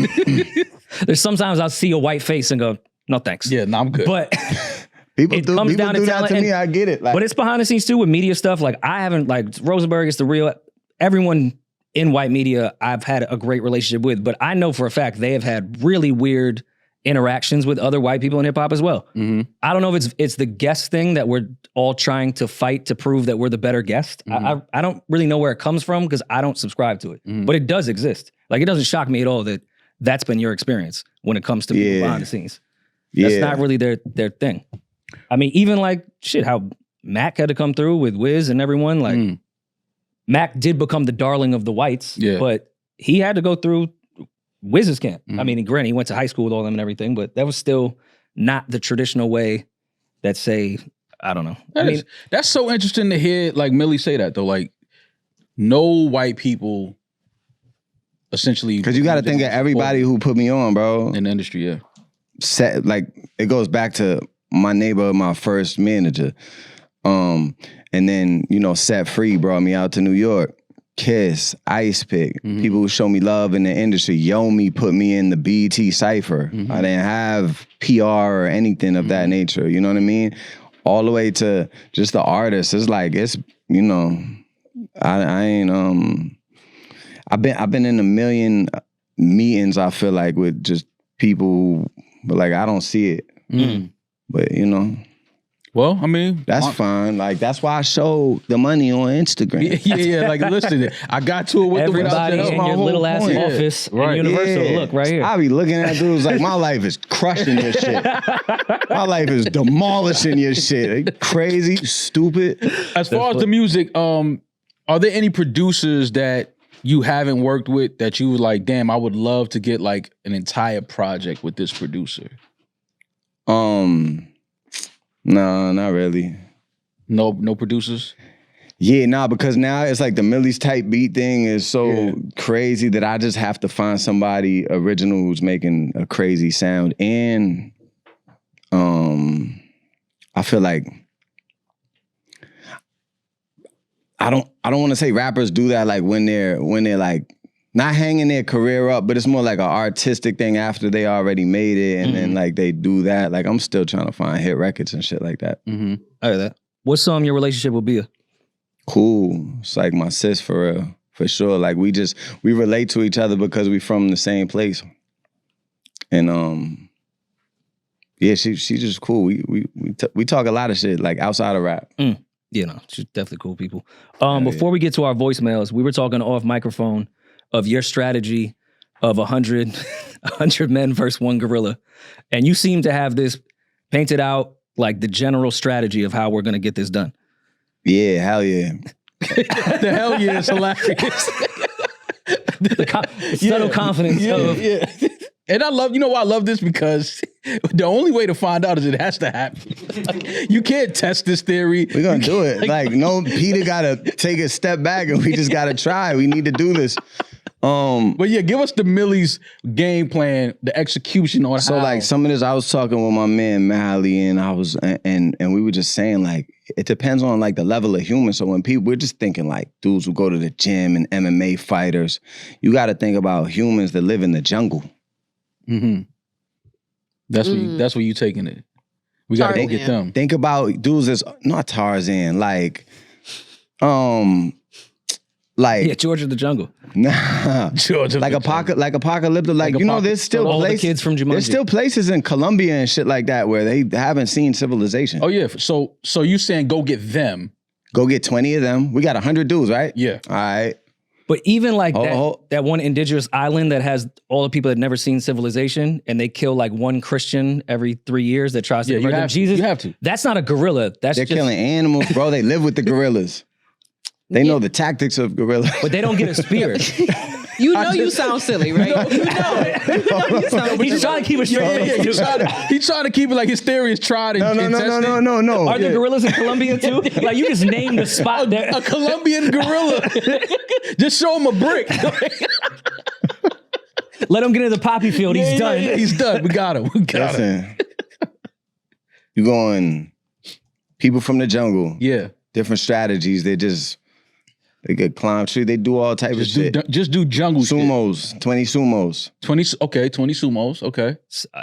there's sometimes I'll see a white face and go, no thanks. Yeah, no, I'm good. People But it do comes down to that talent. to me. I get it. Like, But it's behind the scenes too with media stuff. Like I haven't, like Rosenberg is the real, everyone in white media I've had a great relationship with, but I know for a fact they have had really weird interactions with other white people in hip hop as well. Mm-hmm. I don't know if it's the guest thing that we're all trying to fight to prove that we're the better guest. Mm-hmm. I don't really know where it comes from because I don't subscribe to it, but it does exist. Like it doesn't shock me at all that that's been your experience when it comes to people behind the scenes. That's not really their thing. I mean, even like shit, how Mac had to come through with Wiz and everyone. Like Mac did become the darling of the whites, but he had to go through Wiz's camp. I mean, granted, he went to high school with all them and everything, but that was still not the traditional way that say, I don't know. That's so interesting to hear like Millyz say that though. Like no white people essentially. Because you got to think of everybody who put me on, bro. In the industry, yeah. Like it goes back to my neighbor, my first manager. And then, Set Free brought me out to New York. Kiss, Ice Pick, people who show me love in the industry. Yomi put me in the BET Cypher. I didn't have PR or anything of that nature. You know what I mean? All the way to just the artist. It's like, I ain't, I've been in a million meetings, I feel like, with just people, but like, I don't see it. But, Well, I mean, that's fine. Like that's why I showed the money on Instagram. Yeah. Like, listen, I got to it with everybody the in your little ass office in Universal. Look right here. I be looking at dudes like my life is crushing your shit. My life is demolishing your shit. Crazy, stupid. As far as the music, are there any producers that you haven't worked with that you was like, damn, I would love to get like an entire project with this producer? No, not really. No producers? Yeah, nah, because now it's like the Millyz type beat thing is so crazy that I just have to find somebody original who's making a crazy sound. And I feel like I don't want to say rappers do that like when they're like not hanging their career up, but it's more like an artistic thing after they already made it and then like they do that. Like I'm still trying to find hit records and shit like that. I hear that. What's your relationship with Bia? Cool. It's like my sis for real, for sure. Like we relate to each other because we from the same place. And yeah, she's just cool. We talk a lot of shit like outside of rap. Yeah, no, she's definitely cool people. Before we get to our voicemails, we were talking off microphone of your strategy of 100 men versus one gorilla. And you seem to have this painted out like the general strategy of how we're going to get this done. Yeah, hell yeah. The hell yeah is hilarious. The subtle confidence of... And I love, why I love this? Because the only way to find out is it has to happen. Like, you can't test this theory. We're going to do it. Like, no, Peter got to take a step back and we just got to try. We need to do this. But yeah, give us the Millyz game plan, the execution on So how. like some of this, I was talking with my man Mally, and I was and we were just saying like it depends on like the level of human. So when people, we're just thinking like dudes who go to the gym and MMA fighters, you got to think about humans that live in the jungle. Mm-hmm. That's where you taking it. We gotta go get them. Think about dudes that's not Tarzan, like Yeah, George of the Jungle. nah, George of like the apocalyptic, like you know, there's still all the places, kids from Jumanji. there's still places in Colombia and shit like that where they haven't seen civilization. Oh yeah. So you saying go get them? Go get 20 of them. We got 100 dudes, right? Yeah. All right. But even like Oh. that one indigenous island that has all the people that never seen civilization, and they kill like one Christian every 3 years that tries to Yeah, you convert them have to to. Jesus. You have to. That's not a gorilla. That's They're just, killing animals, bro. They live with the gorillas. They know the tactics of gorillas. but they don't get a spear. You know you sound silly, right? You know you sound He's trying to keep a straight face. too. He's trying to keep it like his theory is tried and and tested. No. Are there gorillas in Colombia too? Like you just named the spot there. A Colombian gorilla. Just show him a brick. Let him get into the poppy field. He's done. Yeah, he's done. We got him. Listen, you going people from the jungle, Yeah. different strategies. They could climb tree. They do all type of shit. Just do jungle shit. Sumos, 20 sumos. 20 sumos. Okay.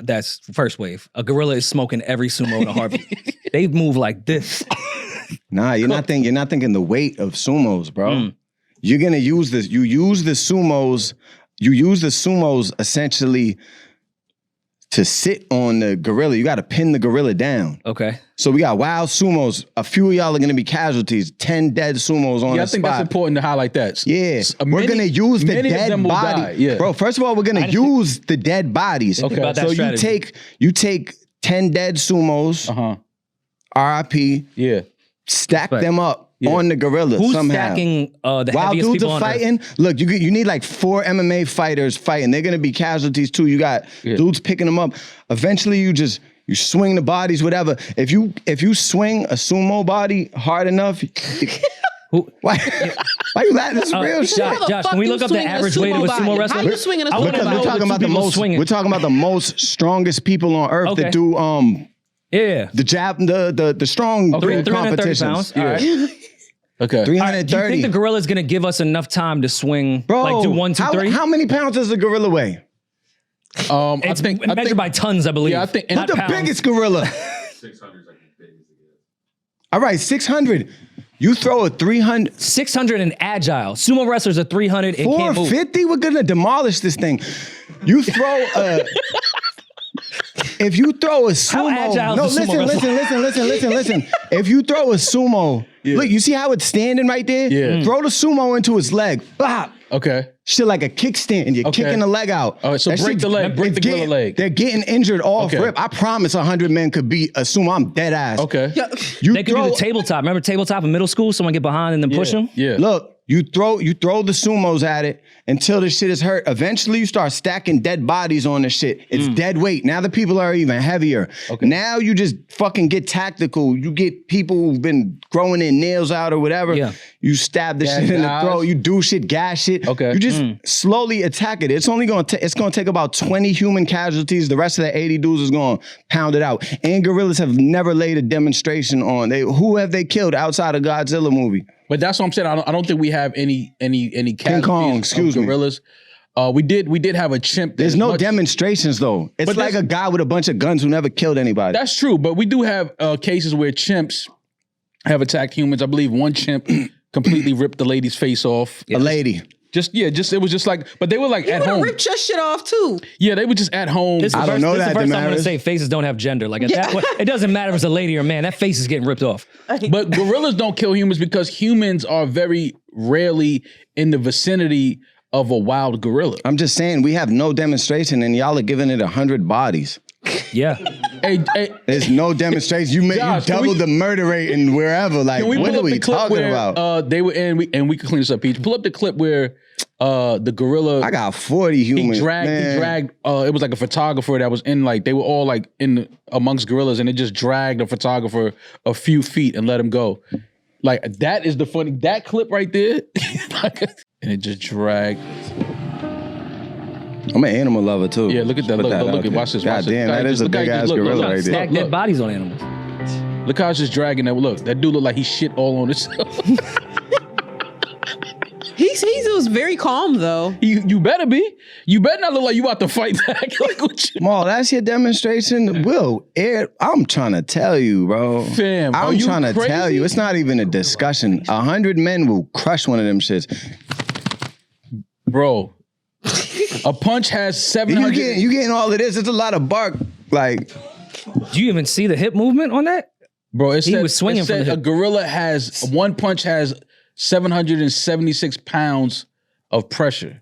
That's first wave. A gorilla is smoking every sumo in a heartbeat. They move like this. Nah, you're not thinking the weight of sumos, bro. You're gonna use this. You use the sumos essentially to sit on the gorilla. You gotta pin the gorilla down. Okay. So we got wild sumos. A few of y'all are gonna be casualties. 10 dead sumos on Yeah, I the think spot. that's important to highlight that. Yeah, We're gonna use the many of dead them will body. die, yeah. Bro, first of all, we're gonna use the dead bodies. Think about that So strategy. you take 10 dead sumos, Uh-huh. RIP, Yeah. stack Right. them up Yeah. on the gorilla Who's somehow. stacking the While heaviest dudes people are on Earth? fighting, look, you need like 4 MMA fighters fighting. They're gonna be casualties too. You got dudes picking them up. Eventually, you swing the bodies, whatever. If you swing a sumo body hard enough, why you laughing? This is real shit. Josh, can we look up the average weight of a sumo wrestler? How you swinging a I sumo wanna Because know body? we're talking the about two the people most. swinging. We're talking about the most strongest people on earth Okay. that do Yeah. the jab, the strong 330 competitions. pounds. All right. Okay. Do you 330. think the gorilla is going to give us enough time to swing, Bro, like do 1, 2, 3? how many pounds does a gorilla weigh? It's measured by tons, I believe. Yeah, I think- not The pounds. biggest gorilla. 600 is like as big as it gets. All right, 600. You throw a 300. 600 and agile. Sumo wrestlers are 300 and can't move. 450, we're gonna demolish this thing. You throw a. If you throw a sumo, agile no, is the sumo listen. If you throw a sumo, look, you see how it's standing right there? Yeah. Throw the sumo into his leg. Bop. Okay. Shit like a kickstand. You're Okay. kicking the leg out. All right, so That break shit's- the leg, break it's the gorilla getting- leg. They're getting injured off Okay. rip. I promise 100 men could beat a sumo. I'm dead ass. Okay. You They could do throw- the tabletop. Remember tabletop in middle school? Someone get behind and then push them? Yeah. Look, you throw the sumos at it until the shit is hurt. Eventually, you start stacking dead bodies on the shit. It's dead weight. Now the people are even heavier. Okay. Now you just fucking get tactical. You get people who've been growing their nails out or whatever. Yeah. You stab the Gas shit in the guys. throat. You do shit, gas shit. Okay. You just slowly attack it. It's only gonna take about 20 human casualties. The rest of the 80 dudes is gonna pound it out. And gorillas have never laid a demonstration on. Who have they killed outside of Godzilla movie? But that's what I'm saying. I don't think we have any King Kong, casualties excuse of me. gorillas. We did have a chimp. There's no much- demonstrations though. It's But like there's- a guy with a bunch of guns who never killed anybody. That's true, but we do have cases where chimps have attacked humans. I believe one chimp completely ripped the lady's face off. A lady. It was just like, but they were like You at would have home. ripped your shit off too. Yeah, they were just at home. This is the I don't first- know this is that, the first time I'm going to Demaris. say faces don't have gender. Like at that point, it doesn't matter if it's a lady or a man. That face is getting ripped off. But gorillas don't kill humans because humans are very rarely in the vicinity of a wild gorilla. I'm just saying we have no demonstration and y'all are giving it 100 bodies. Yeah. Hey, There's no demonstration. You Josh, can double we- the murder rate in wherever. Like, can we what pull are up we the clip talking where about? they were in? We can clean this up, Peach. Pull up the clip where the gorilla. I got 40 humans. He dragged. It was like a photographer that was in like they were all like amongst gorillas, and it just dragged a photographer a few feet and let him go. Like that is that clip right there, and it just dragged. I'm an animal lover too. Yeah, look at that. Put Look, out look, there. watch this. God Watch this. damn, Look how that he is a just- look how big he ass just- look, gorilla look, right there. Stack dead bodies on animals. Look how it's just dragging that. Look, that dude look like he shit all on himself. He was very calm though. You better be. You better not look like you about to fight back. Like, what you- Maul, that's your demonstration. I'm trying to tell you, bro. Fam, are I'm you trying to crazy? tell you. It's not even a discussion. 100 men will crush one of them shits. Bro, a punch has 700. You getting all of this. It's a lot of bark. Like, Do you even see the hip movement on that? Bro, it He said, was swinging it said from the a hip. gorilla has, one punch has 776 pounds of pressure.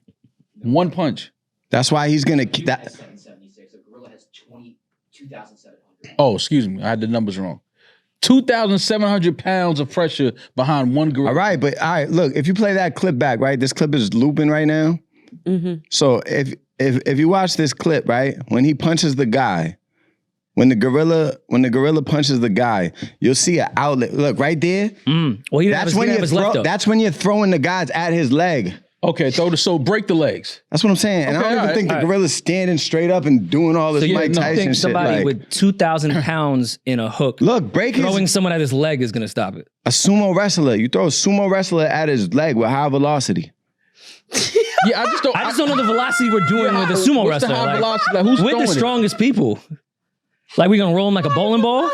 One punch. that's why he's gonna that. 776. A gorilla has 22,700. Oh, excuse me. I had the numbers wrong. 2,700 pounds of pressure behind one gorilla. All right, but all right, look, if you play that clip back, right? This clip is looping right now. So if you watch this clip, right, when he punches the guy, when the gorilla punches the guy, you'll see an outlet. Look right there. Well, he didn't have his left up. That's when you're throwing the guys at his leg. Okay, so break the legs. That's what I'm saying. And Okay, I don't even all think right. the gorilla's standing straight up and doing all this So you Mike Tyson think shit. somebody Like, with 2,000 pounds in a hook look, throwing someone at his leg is going to stop it? a sumo wrestler. You throw a sumo wrestler at his leg with high velocity. Yeah, I just don't know the velocity we're doing with a sumo what's wrestler. the high Like, velocity? Like, who's with throwing the it? strongest people. Like we gonna roll him like a bowling ball?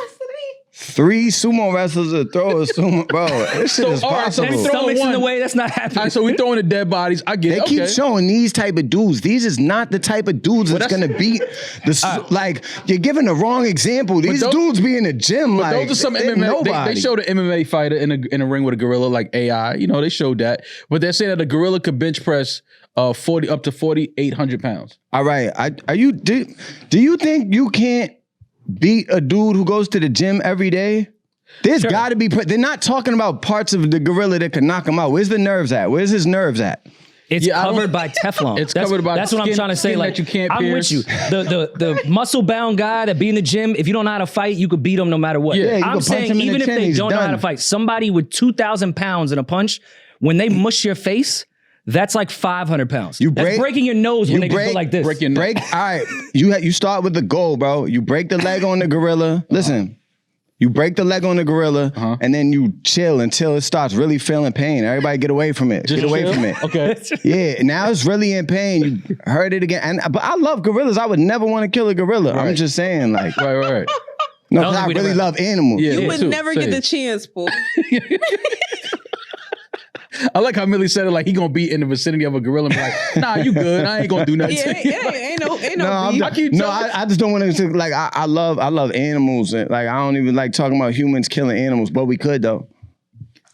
3 sumo wrestlers to throw a sumo. Bro, this shit So, is all right, so we possible. throw- Stomach's in one. the way. That's not All happening. right, so we throwing the dead bodies. I get They it. keep Okay. showing these type of dudes. These is not the type of dudes that's that's- gonna beat the like. You're giving the wrong example. These those- dudes be in the gym like Those are some they're MMA. nobody. They showed an MMA fighter in a ring with a gorilla, like AI. You know, they showed that, but they're saying that a gorilla could bench press 40 up to 4,800 pounds. All right, do you think you can't beat a dude who goes to the gym every day? There's got to be. They're not talking about parts of the gorilla that can knock him out. Where's the nerves at? Where's his nerves at? It's Yeah, I don't- covered by Teflon. It's covered by That's what I'm skin- trying to say. skin Like that you can't I'm pierce. with you. The muscle bound guy that be in the gym. If you don't know how to fight, you could beat him no matter what. Yeah, you can I'm punch saying him in the even if chin, they he's don't know how to done. fight, somebody with 2,000 pounds in a punch, when they mush your face, that's like 500 pounds. That's breaking your nose when they just go like this. break your neck. Break. All right, you start with the goal, bro. You break the leg on the gorilla. Listen. You break the leg on the gorilla, and then you chill until it starts really feeling pain. Everybody get away from it. Get away chill? from it. Okay. Yeah, now it's really in pain. You heard it again. But I love gorillas. I would never want to kill a gorilla. I'm just saying, like, Right. no, I don't 'cause I think we really never- love animals. Yeah, You me would too. never Same. get the chance, Paul. I like how Millie said it like he gonna be in the vicinity of a gorilla and be like, nah, you good. I ain't gonna do nothing. Yeah, to you. ain't no No, beef. I just don't want to like. I love animals. And, like, I don't even like talking about humans killing animals, but we could though.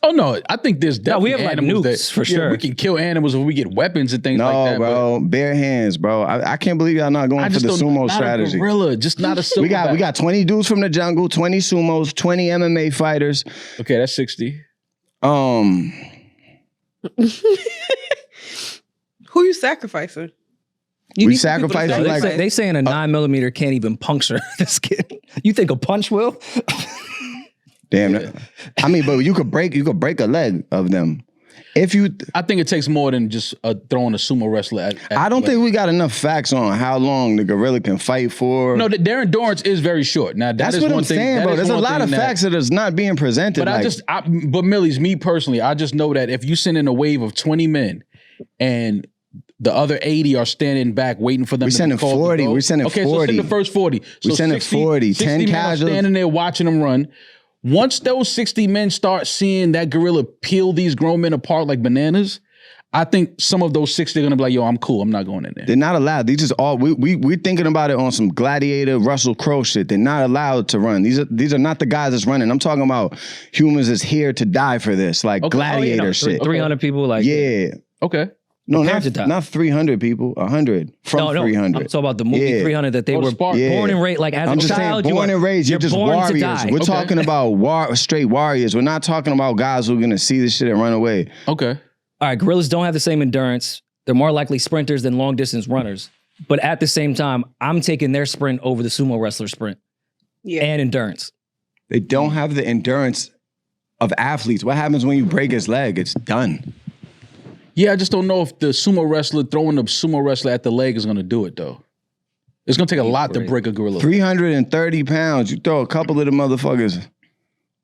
Oh no, I think there's definitely we have, like, animals nukes, that, for sure. we can kill animals if we get weapons and things No, like that. bro, bare hands, bro. I can't believe y'all not but I going for just the don't, sumo not strategy. a gorilla, just not a We silverback. got 20 dudes from the jungle, 20 sumos, 20 MMA fighters. Okay, that's 60. Who you sacrificing? We need some people to sacrificing, They like- say, they saying a 9mm can't even puncture the skin. You think a punch will? Damn. I mean, but you could break a leg of them. If you, I think it takes more than just throwing a sumo wrestler at I don't think we got enough facts on how long the gorilla can fight for. No, their endurance is very short. Now that's is what one I'm thing, saying, that bro. is There's a one lot thing of facts that is not being presented. But like, but Millyz, me personally, I just know that if you send in a wave of 20 men and the other 80 are standing back waiting for them We to sending be called to 40. go. We sending okay, 40. so send the first 40. So We sending 60, 40, 60 10 men are casuals. standing there watching them run. Once those 60 men start seeing that gorilla peel these grown men apart like bananas, I think some of those 60 are gonna be like, yo, I'm cool. I'm not going in there. they're not allowed. These is all we're thinking about it on some gladiator Russell Crowe shit. They're not allowed to run. These are not the guys that's running. I'm talking about humans that's here to die for this, like gladiator shit. 300 people, like Yeah. Okay. No, Prepare to die. not 300 people. 100 from no, 300. I'm talking about the movie Yeah. 300 that they Oh, the were Spark. Yeah. born and raised. Like as I'm a just child, saying, born and raised, you're just born to warriors. die. We're talking about straight warriors. We're not talking about guys who are gonna see this shit and run away. Okay. All right, gorillas don't have the same endurance. They're more likely sprinters than long distance runners. But at the same time, I'm taking their sprint over the sumo wrestler sprint and endurance. They don't have the endurance of athletes. What happens when you break his leg? It's done. Yeah, I just don't know if the sumo wrestler throwing the sumo wrestler at the leg is gonna do it though. It's gonna take a lot to break a gorilla. 330 pounds. You throw a couple of the motherfuckers.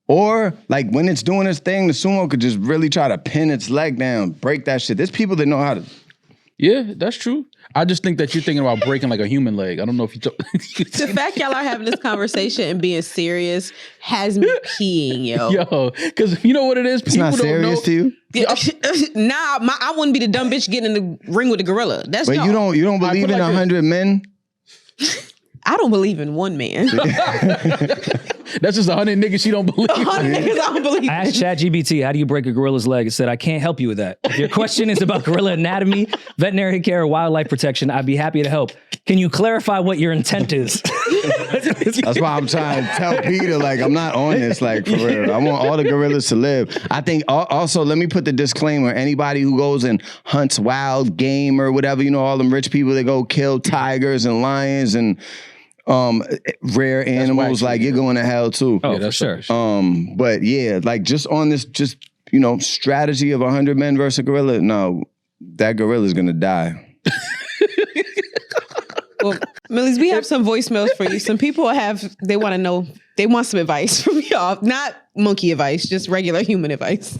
Or, like, when it's doing its thing, the sumo could just really try to pin its leg down, break that shit. There's people that know how to. Yeah, that's true. I just think that you're thinking about breaking like a human leg. I don't know if you. The fact y'all are having this conversation and being serious has me peeing, yo. Yo, because you know what it is? It's not serious to you? Yeah, nah, I wouldn't be the dumb bitch getting in the ring with the gorilla. That's But y'all. you don't believe in 100 men? I don't believe in one man. That's just 100 niggas she don't believe. 100 niggas I don't believe. I asked ChatGPT, how do you break a gorilla's leg? It said, I can't help you with that. If your question is about gorilla anatomy, veterinary care, or wildlife protection, I'd be happy to help. Can you clarify what your intent is? That's why I'm trying to tell Peter, like, I'm not on this, like, for real. I want all the gorillas to live. I think, also, let me put the disclaimer. Anybody who goes and hunts wild game or whatever, you know, all them rich people that go kill tigers and lions and rare animals, like, you're going to hell too. Oh, yeah, for sure. But yeah, like, just on this, you know, strategy of 100 men versus a gorilla, no, that gorilla's gonna die. Well, Millyz, we have some voicemails for you. Some people they want to know, they want some advice from y'all. Not monkey advice, just regular human advice.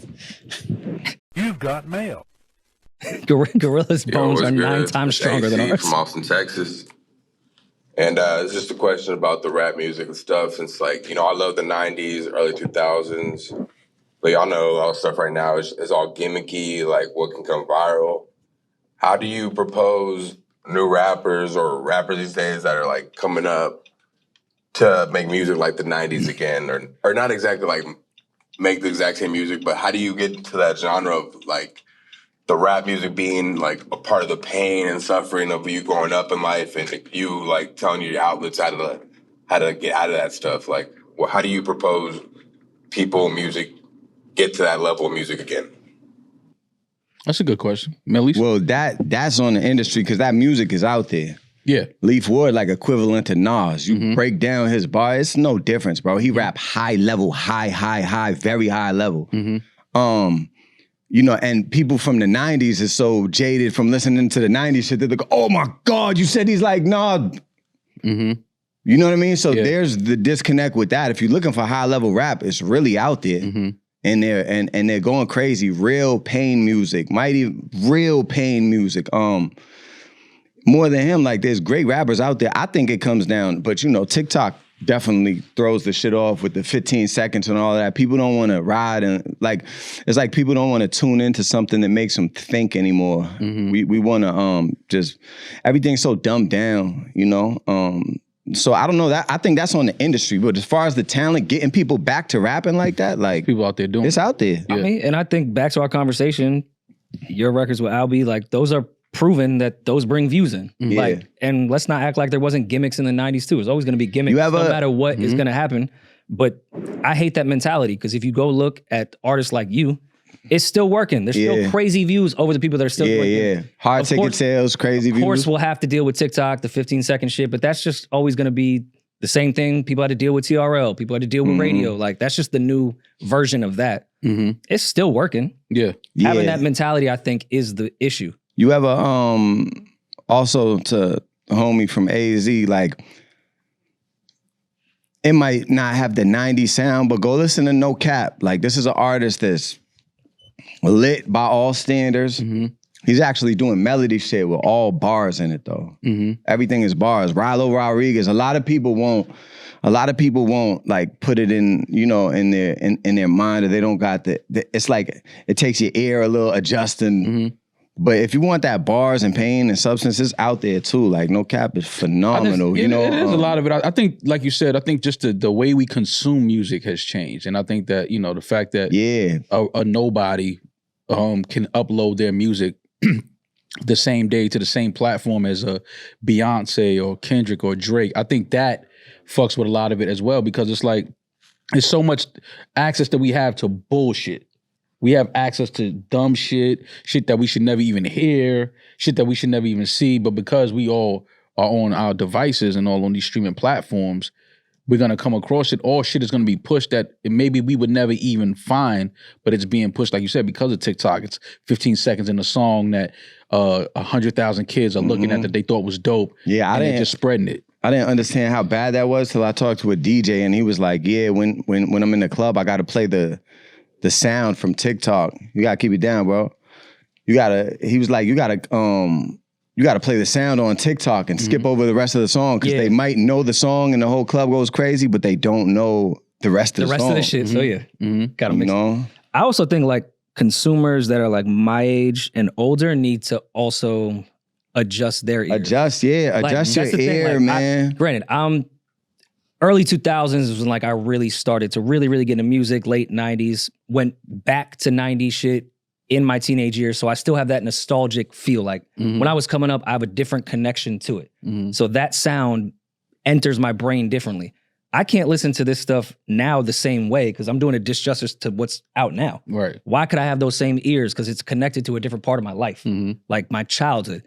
You've got mail. Gorilla's bones are 9 times stronger than ours. From Austin, Texas. And it's just a question about the rap music and stuff. Since, like, you know, I love the 90s, early 2000s. But y'all know all the stuff right now is all gimmicky, like what can come viral. How do you propose new rappers or rappers these days that are, like, coming up to make music like the 90s again? Or not exactly, like, make the exact same music, but how do you get to that genre of, like, the rap music being, like, a part of the pain and suffering of you growing up in life and you, like, telling your outlets how to get out of that stuff? Like, well, how do you propose people, music, get to that level of music again? That's a good question. Millyz? Well, that's on the industry because that music is out there. Yeah. Leaf Ward, like, equivalent to Nas. You break down his bar, it's no difference, bro. He rap high level, high, very high level. You know, and people from the 90s is so jaded from listening to the 90s shit that they go, oh my God, you said he's like, nah. You know what I mean? So there's the disconnect with that. If you're looking for high level rap, it's really out there. And they're going crazy. Real pain music. Real pain music. More than him, like, there's great rappers out there. I think it comes down, but you know, TikTok definitely throws the shit off with the 15 seconds and all that. People don't want to ride and, like, it's like people don't want to tune into something that makes them think anymore. We want to just, everything's so dumbed down, you know? So I don't know, that I think that's on the industry, but as far as the talent, getting people back to rapping like that, like, people out there doing it's out there. I mean, and I think back to our conversation, your records with Albie, like, those are proven that those bring views in. Like, and let's not act like there wasn't gimmicks in the 90s too. It's always going to be gimmicks no matter what is going to happen. But I hate that mentality because if you go look at artists like you, it's still working. There's still crazy views over the people that are still working. Hard ticket sales, crazy views. Of course, we'll have to deal with TikTok, the 15-second shit, but that's just always going to be the same thing. People had to deal with TRL. People had to deal with radio. Like, that's just the new version of that. It's still working. Having that mentality, I think, is the issue. You ever, also to the homie from AZ, like, it might not have the 90s sound, but go listen to No Cap. Like, this is an artist that's lit by all standards. He's actually doing melody shit with all bars in it, though. Everything is bars. Rilo Rodriguez, a lot of people won't, like, put it in, you know, in their mind, or they don't got it's like, it takes your ear a little adjusting. But if you want that bars and pain and substances out there too, like, No Cap is phenomenal. You know, there's a lot of it. I think, like you said, I think just the way we consume music has changed, and I think that, you know, the fact that a nobody can upload their music the same day to the same platform as a Beyonce or Kendrick or Drake, I think that fucks with a lot of it as well, because it's like, there's so much access that we have to bullshit. We have access to dumb shit that we should never even hear, shit that we should never even see. But because we all are on our devices and all on these streaming platforms, we're gonna come across it. All shit is gonna be pushed that maybe we would never even find, but it's being pushed, like you said, because of TikTok. It's 15 seconds in a song that 100,000 kids are looking at that they thought was dope. Yeah, and they're just spreading it. I didn't understand how bad that was till I talked to a DJ and he was like, yeah, when I'm in the club, I gotta play the sound from TikTok. You gotta keep it down, bro. He was like, you gotta play the sound on TikTok and skip over the rest of the song because they might know the song and the whole club goes crazy, but they don't know the rest of the song. The rest of the shit. So yeah, gotta mix it. I also think like consumers that are like my age and older need to also adjust their ears. Adjust your ear, man. Granted, early 2000s was when like I really started to really get into music. Late 90s, went back to 90s shit in my teenage years. So I still have that nostalgic feel. Like when I was coming up, I have a different connection to it. So that sound enters my brain differently. I can't listen to this stuff now the same way because I'm doing a disjustice to what's out now. Right. Why could I have those same ears? Because it's connected to a different part of my life, like my childhood.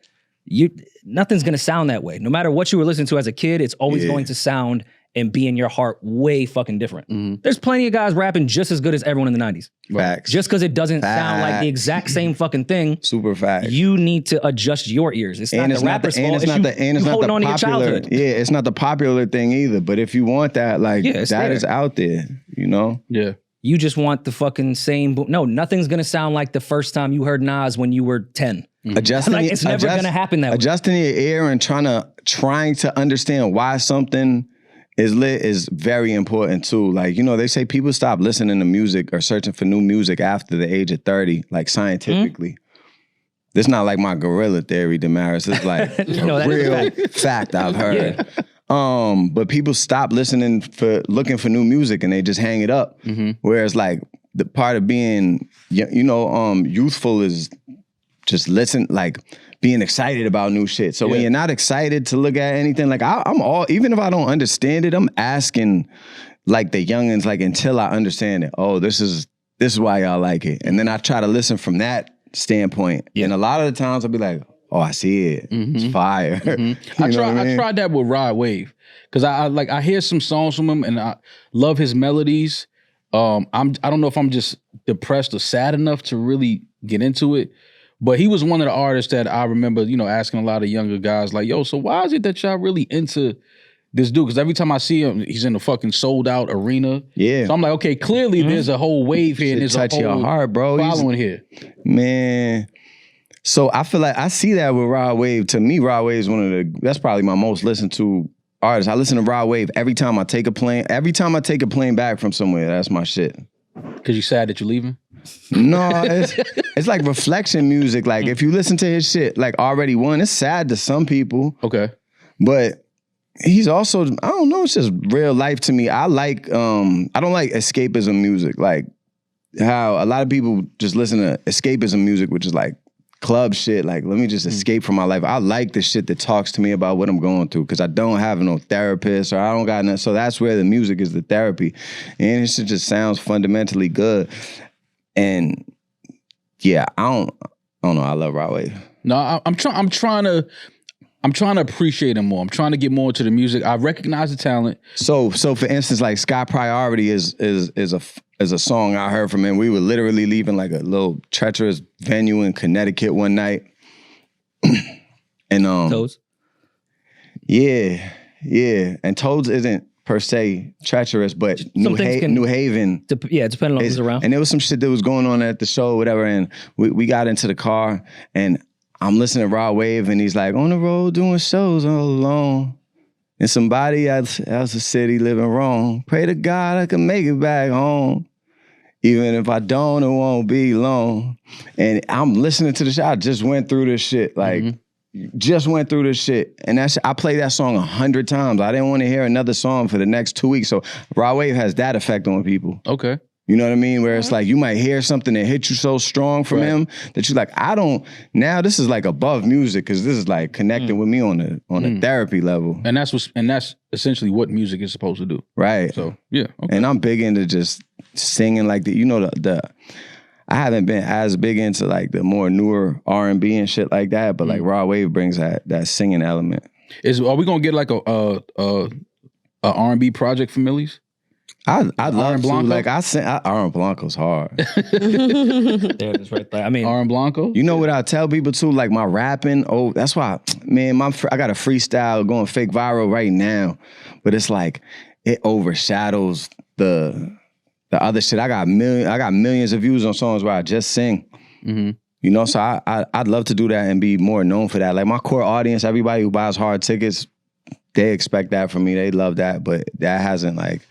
Nothing's gonna sound that way. No matter what you were listening to as a kid, it's always going to sound and be in your heart way fucking different. There's plenty of guys rapping just as good as everyone in the 90s. Facts. Just because it doesn't sound like the exact same fucking thing. Super fact. You need to adjust your ears. It's not the rapper's fault. It's you holding on to your childhood. Yeah, it's not the popular thing either. But if you want that, like that is out there, you know? Yeah. You just want the fucking same. No, nothing's gonna sound like the first time you heard Nas when you were 10. It's never gonna happen that way. Adjusting your ear and trying to understand why something is lit is very important too. Like, you know, they say people stop listening to music or searching for new music after the age of 30, like scientifically. This not like my gorilla theory, Demaris. It's like a real fact I've heard. But people stop looking for new music and they just hang it up. Whereas like the part of being, youthful is just being excited about new shit. So when you're not excited to look at anything, like even if I don't understand it, I'm asking like the youngins, like until I understand it. Oh, this is why y'all like it. And then I try to listen from that standpoint. And a lot of the times I'll be like, oh, I see it. It's fire. I tried that with Rod Wave. Cause I hear some songs from him and I love his melodies. I don't know if I'm just depressed or sad enough to really get into it. But he was one of the artists that I remember, asking a lot of younger guys like, yo, so why is it that y'all really into this dude? Because every time I see him, he's in a fucking sold out arena. Yeah. So I'm like, okay, clearly there's a whole wave here. And there's touch a whole your heart, bro. Following here. Man. So I feel like I see that with Rod Wave. To me, Rod Wave is that's probably my most listened to artist. I listen to Rod Wave every time I take a plane. Every time I take a plane back from somewhere, that's my shit. Because you sad that you're leaving? No, it's like reflection music. Like if you listen to his shit, like Already Won, it's sad to some people. Okay. But he's also, I don't know, it's just real life to me. I don't like escapism music. Like how a lot of people just listen to escapism music, which is like club shit. Like, let me just escape from my life. I like the shit that talks to me about what I'm going through because I don't have no therapist or I don't got nothing. So that's where the music is the therapy. And it shit just sounds fundamentally good. And yeah, I don't know. I love Rod Wave. No, I'm trying to appreciate him more. I'm trying to get more into the music. I recognize the talent. So for instance, like Sky Priority is a song I heard from him. We were literally leaving like a little treacherous venue in Connecticut one night. And Toads? Yeah. And Toads isn't per se treacherous, but New Haven. Depending on who's around. And there was some shit that was going on at the show, whatever, and we got into the car and I'm listening to Rod Wave and he's like, on the road doing shows all alone. And somebody else the city living wrong. Pray to God I can make it back home. Even if I don't, it won't be long. And I'm listening to the shit. I just went through this shit. Like, And I played that song 100 times. I didn't want to hear another song for the next 2 weeks. So Rod Wave has that effect on people. Okay. You know what I mean? Where it's like you might hear something that hit you so strong from him that you're like, now this is like above music because this is like connecting with me on a therapy level. And that's essentially what music is supposed to do. Right. So yeah. Okay. And I'm big into just singing like I haven't been as big into like the more newer R&B and shit like that, but like Rod Wave brings that singing element. Are we gonna get like a R&B project for Millyz? I'd love to. Blanco? Like Aaron Blanco's hard. There it is right there. I mean, Aaron Blanco? You know what I tell people too? Like my rapping, that's why, man, I got a freestyle going fake viral right now. But it's like, it overshadows the other shit. I got millions of views on songs where I just sing. Mm-hmm. You know, so I'd love to do that and be more known for that. Like my core audience, everybody who buys hard tickets, they expect that from me. They love that, but that hasn't like,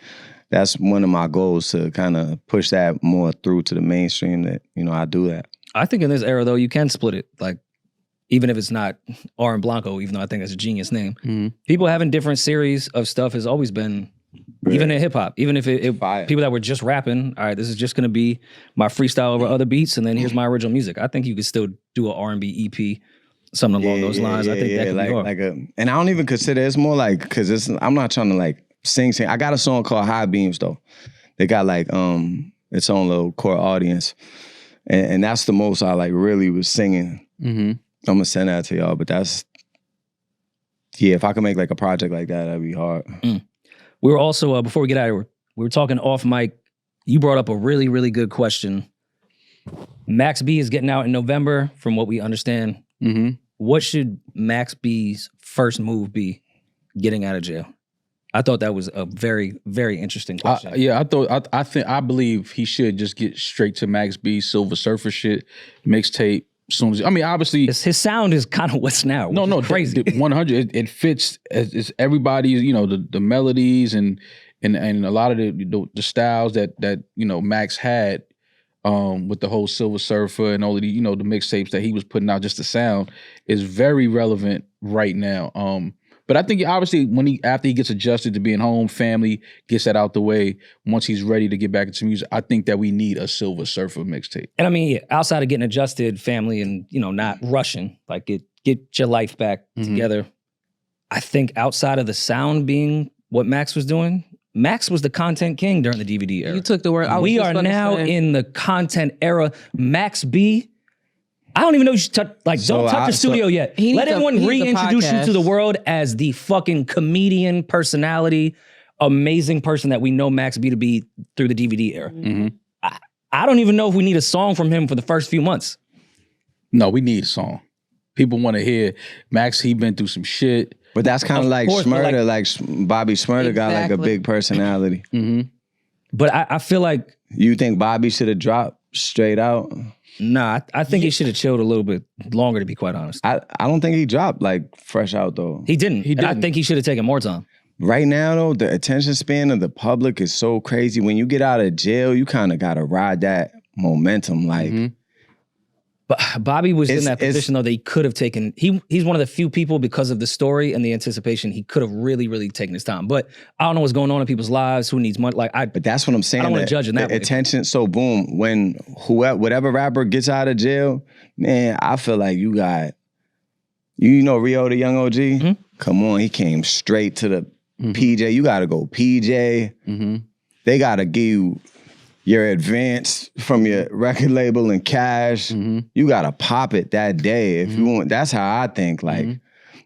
that's one of my goals to kind of push that more through to the mainstream that, you know, I do that. I think in this era though, you can split it. Like, even if it's not Aaron Blanco, even though I think that's a genius name, people having different series of stuff has always been, even in hip hop, even if people that were just rapping, all right, this is just gonna be my freestyle over other beats, and then here's my original music. I think you could still do an R&B EP, something along those lines. I think that could be hard. And I don't even consider it's more like, because I'm not trying to like sing. I got a song called High Beams though. They got like its own little core audience, and that's the most I like really was singing. Mm-hmm. I'm gonna send that to y'all, but that's, if I could make like a project like that, that'd be hard. We were also, before we get out of here, we were talking off mic. You brought up a really, really good question. Max B is getting out in November, from what we understand. Mm-hmm. What should Max B's first move be getting out of jail? I thought that was a very, very interesting question. I believe he should just get straight to Max B, Silver Surfer shit, mixtape. Soon as, I mean, obviously his sound is kind of what's now. No, crazy. 100. It fits as everybody's, you know, the melodies and a lot of the styles that you know Max had with the whole Silver Surfer and all of the, you know, the mixtapes that he was putting out. Just the sound is very relevant right now. But I think obviously after he gets adjusted to being home, family, gets that out the way, once he's ready to get back into music, I think that we need a Silver Surfer mixtape. And I mean, outside of getting adjusted, family, and, you know, not rushing, like get your life back together. I think outside of the sound being what Max was doing, Max was the content king during the DVD era. You took the word. We are now in the content era. Max B, I don't even know you should touch, like, don't touch the studio yet. Let everyone reintroduce you to the world as the fucking comedian, personality, amazing person that we know Max B to be through the DVD era. Mm-hmm. I don't even know if we need a song from him for the first few months. No, we need a song. People want to hear Max. He been through some shit. But that's kind of like Shmurda, like Bobby Shmurda got like a big personality. Mm-hmm. But I feel like... You think Bobby should have dropped straight out? Nah, I think he should have chilled a little bit longer, to be quite honest. I don't think he dropped like fresh out though. He didn't. I think he should have taken more time. Right now though, the attention span of the public is so crazy. When you get out of jail, you kind of got to ride that momentum. Like, But Bobby was in that position though that he could have taken. He's one of the few people, because of the story and the anticipation, he could have really, really taken his time. But I don't know what's going on in people's lives. Who needs money? But that's what I'm saying. I don't want to judge in that way. Attention. So boom, when whatever rapper gets out of jail, man, I feel like you got, you know, Rio the Young OG. Mm-hmm. Come on, he came straight to the PJ. You got to go PJ. Mm-hmm. They got to give you your advance from your record label and cash. You gotta pop it that day if you want. That's how I think, like,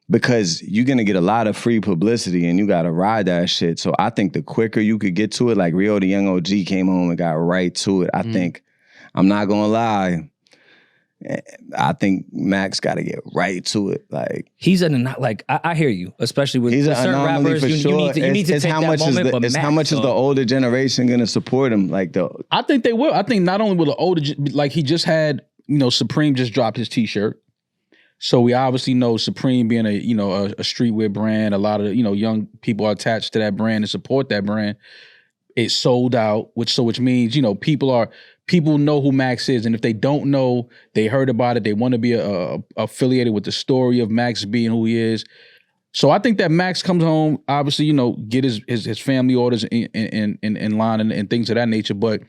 because you're gonna get a lot of free publicity and you gotta ride that shit. So I think the quicker you could get to it, like Rio the Young OG came home and got right to it. I think, I'm not gonna lie, I think Max gotta get right to it. Like, he's like, I hear you, especially with certain rappers. You need to take that moment. But Max, how much is the older generation gonna support him? Like, I think they will. I think not only will the older, like he just had, you know, Supreme just dropped his T-shirt. So we obviously know Supreme being a streetwear brand, a lot of, you know, young people are attached to that brand and support that brand. It sold out, which means, you know, people know who Max is, and if they don't know, they heard about it. They want to be affiliated with the story of Max B and who he is. So I think that Max comes home, obviously, you know, get his family orders in line and things of that nature. But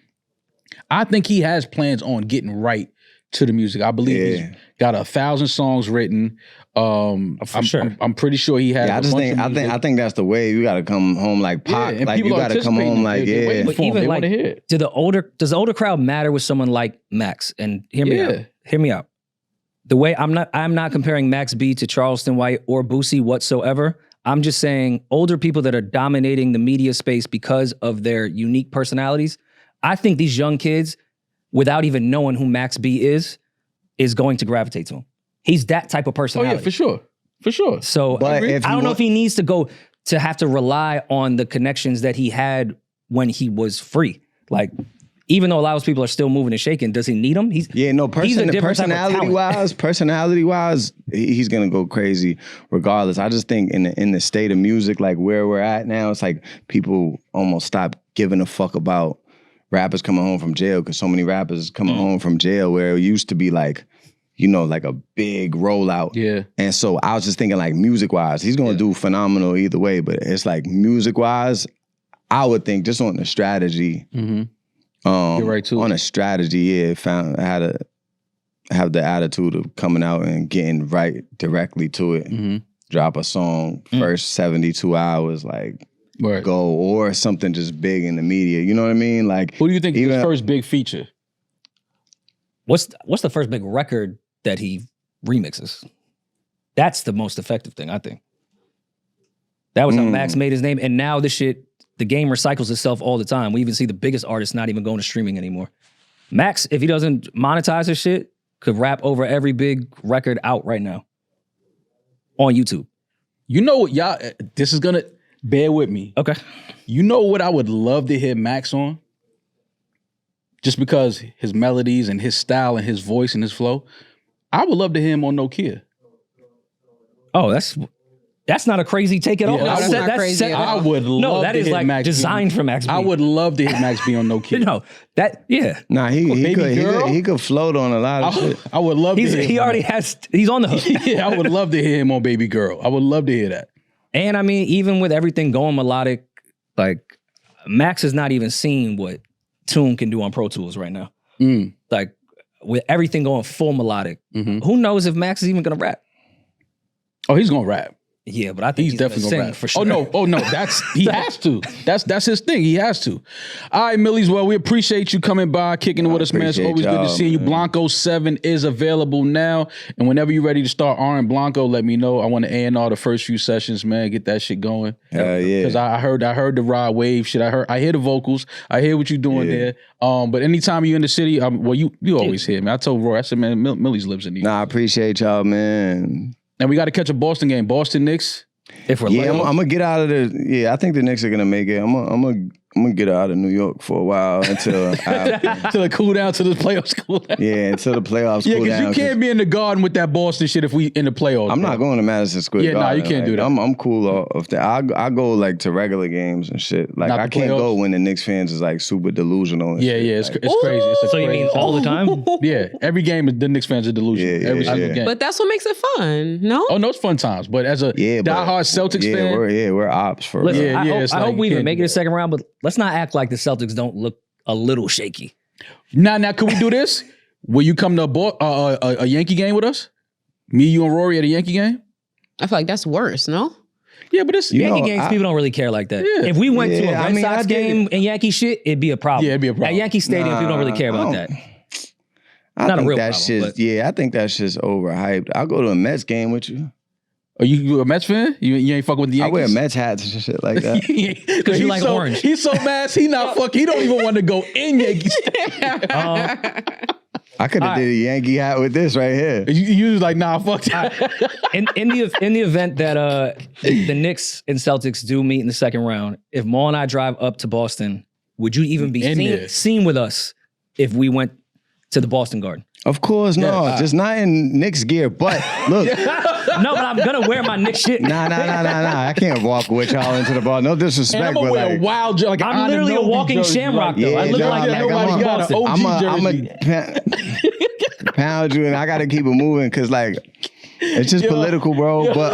I think he has plans on getting right to the music. I believe he's got 1,000 songs written. For sure. I'm pretty sure he has. I think that's the way. You got to come home like Pac. And like you got to come home like But even like, does the older crowd matter with someone like Max? And hear me out. The way I'm not comparing Max B to Charleston White or Boosie whatsoever. I'm just saying older people that are dominating the media space because of their unique personalities. I think these young kids, without even knowing who Max B is going to gravitate to him. He's that type of Oh personality. yeah, for sure. For sure. So But I if don't you know want- if he needs to go to have to rely on the connections that he had when he was free. Like, even though a lot of people are still moving and shaking, does he need them? He's Yeah, no, he's a different type of talent. personality wise, he's gonna go crazy regardless. I just think in the state of music, like where we're at now, it's like people almost stop giving a fuck about rappers coming home from jail because so many rappers coming home from jail where it used to be like, you know, like a big rollout. Yeah. And so I was just thinking like music wise, he's gonna do phenomenal either way, but it's like music wise, I would think just on the strategy. Mm-hmm. You're right too. On a strategy, yeah, I had to have the attitude of coming out and getting right directly to it. Mm-hmm. Drop a song, first 72 hours, like Right. go, or something just big in the media. You know what I mean? Like, Who do you think is even- his first big feature? What's the first big record that he remixes? That's the most effective thing, I think. That was how Max made his name. And now the game recycles itself all the time. We even see the biggest artists not even going to streaming anymore. Max, if he doesn't monetize his shit, could rap over every big record out right now on YouTube. You know what, y'all, this is gonna, bear with me. Okay. You know what I would love to hear Max on? Just because his melodies and his style and his voice and his flow. I would love to hear him on Nokia. Oh, that's not a crazy take at all. Yeah, that's not crazy at all. I would love No, that to is hear like Max designed be, for Max B. I would love to hear Max be on Nokia. No, nah, Baby girl? he could float on a lot of shit. I would love to hear He him already on he's on the hook. that. Yeah, I would love to hear him on Baby Girl. I would love to hear that. And I mean, even with everything going melodic, like Max has not even seen what Tune can do on Pro Tools right now. Like with everything going full melodic, who knows if Max is even gonna rap? Oh, he's gonna rap. Yeah, but I think He's he's definitely gonna gonna sing rap for sure. Oh no, he has to. That's his thing. He has to. All right, Millyz. Well, we appreciate you coming by, kicking it with us, man. It's appreciate always good to y'all, see you. man. Blanco 7 is available now, and whenever you're ready to start R&B Blanco, let me know. I want to A&R the first few sessions, man. Get that shit going. Hell yeah. Because I heard the Rod Wave shit. I hear the vocals. I hear what you're doing Yeah. there. But anytime you're in the city, well, you always hear me. I told Rory, I said, man, Millyz lives in New York. Nah, I appreciate y'all, man. And we got to catch a Boston game. Boston Knicks. If we're Yeah, lucky. I'm gonna get out of the. Yeah, I think the Knicks are gonna make it. I'm gonna get out of New York for a while until Till it cool down, till the playoffs cool down. until the playoffs Yeah, cool because down. you can't be in the Garden with that Boston shit if we in the playoffs. I'm bro. not going to Madison Square Yeah, nah, Garden. you can't do that. I'm cool off that. I go like to regular games and shit. Like Not the I can't playoffs? go when the Knicks fans is like super delusional. And Yeah, shit. yeah, it's Like, crazy. It's a So you crazy mean all the time? Yeah, every game the Knicks fans are delusional. Yeah, every yeah, single yeah. game. But that's what makes it fun, no? Oh no, it's fun times. But as a yeah, but- diehard Celtics yeah, fan, we're ops for Listen, real. Yeah, it's I like hope you we even can't make do it a that. second round, but let's not act like the Celtics don't look a little shaky. now can we do this? Will you come to a Yankee game with us? Me, you, and Rory at a Yankee game? I feel like that's worse, no? Yeah, but it's You Yankee know, games, I- people don't really care like that. Yeah. If we went to a Yeah, Red I mean, Sox I did game and Yankee shit, it'd be a problem. Yeah, it'd be a problem. At Yankee Stadium, people don't really care I about don't- that. I Not a think real that problem, shit's but- yeah. I think that shit's overhyped. I'll go to a Mets game with you. Are you a Mets fan? You ain't fucking with the I Yankees? wear Mets hats and shit like that. Because you like orange. He's so mad. He not fuck. He don't even want to go in Yankees. I could have did a Yankee hat with this right here. You was like, nah, fuck that. in the event that the Knicks and Celtics do meet in the second round, if Maul and I drive up to Boston, would you even be In there. seen with us if we went to the Boston Garden? Of course, no, just not in Knicks gear. But look, No, but I'm gonna wear my Knicks shit. nah. I can't walk with y'all into the bar. No disrespect, And I'm gonna but wear like, a wild jersey. Like I'm literally a Anunoby walking jersey, shamrock, like, though. I look nah, like nobody I'm got Boston. an OG I'm jersey. a pound you, and I got to keep it moving because like it's just political, bro. But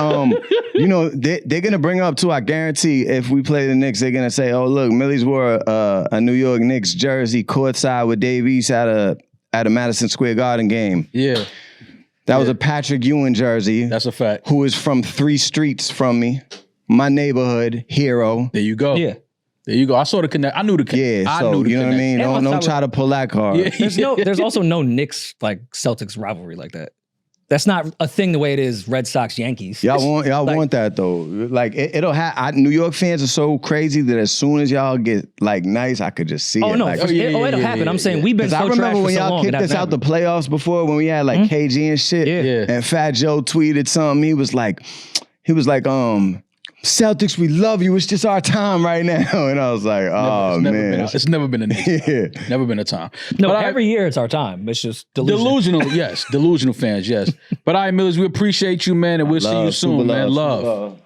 you know, they're gonna bring up too. I guarantee if we play the Knicks, they're gonna say, "Oh, look, Millyz wore a New York Knicks jersey courtside with Dave East at a Madison Square Garden game." Yeah, That was a Patrick Ewing jersey. that's a fact. Who is from 3 streets from me, my neighborhood hero. There you go. Yeah. There you go. I saw the connect. I knew the connect. Yeah, I so knew the you know what I connection. mean. And Don't once I try to pull that card. Yeah. There's also no Knicks like Celtics rivalry like that. That's not a thing the way it is Red Sox Yankees. Y'all want that though. Like it'll have. New York fans are so crazy that as soon as y'all get like nice, I could just see Oh it. no, Like, it'll happen. I'm saying we've been so I trash remember for when so y'all long. kicked us out the playoffs before when we had like KG and shit. Yeah. And Fat Joe tweeted something. He was like, Celtics, we love you. It's just our time right now. And I was like, oh man, it's never been a yeah. never been a time. No, But every year it's our time. It's just delusional. delusional, yes, delusional fans, yes. But all right, Millyz, we appreciate you, man, and we'll see you soon, man. Love.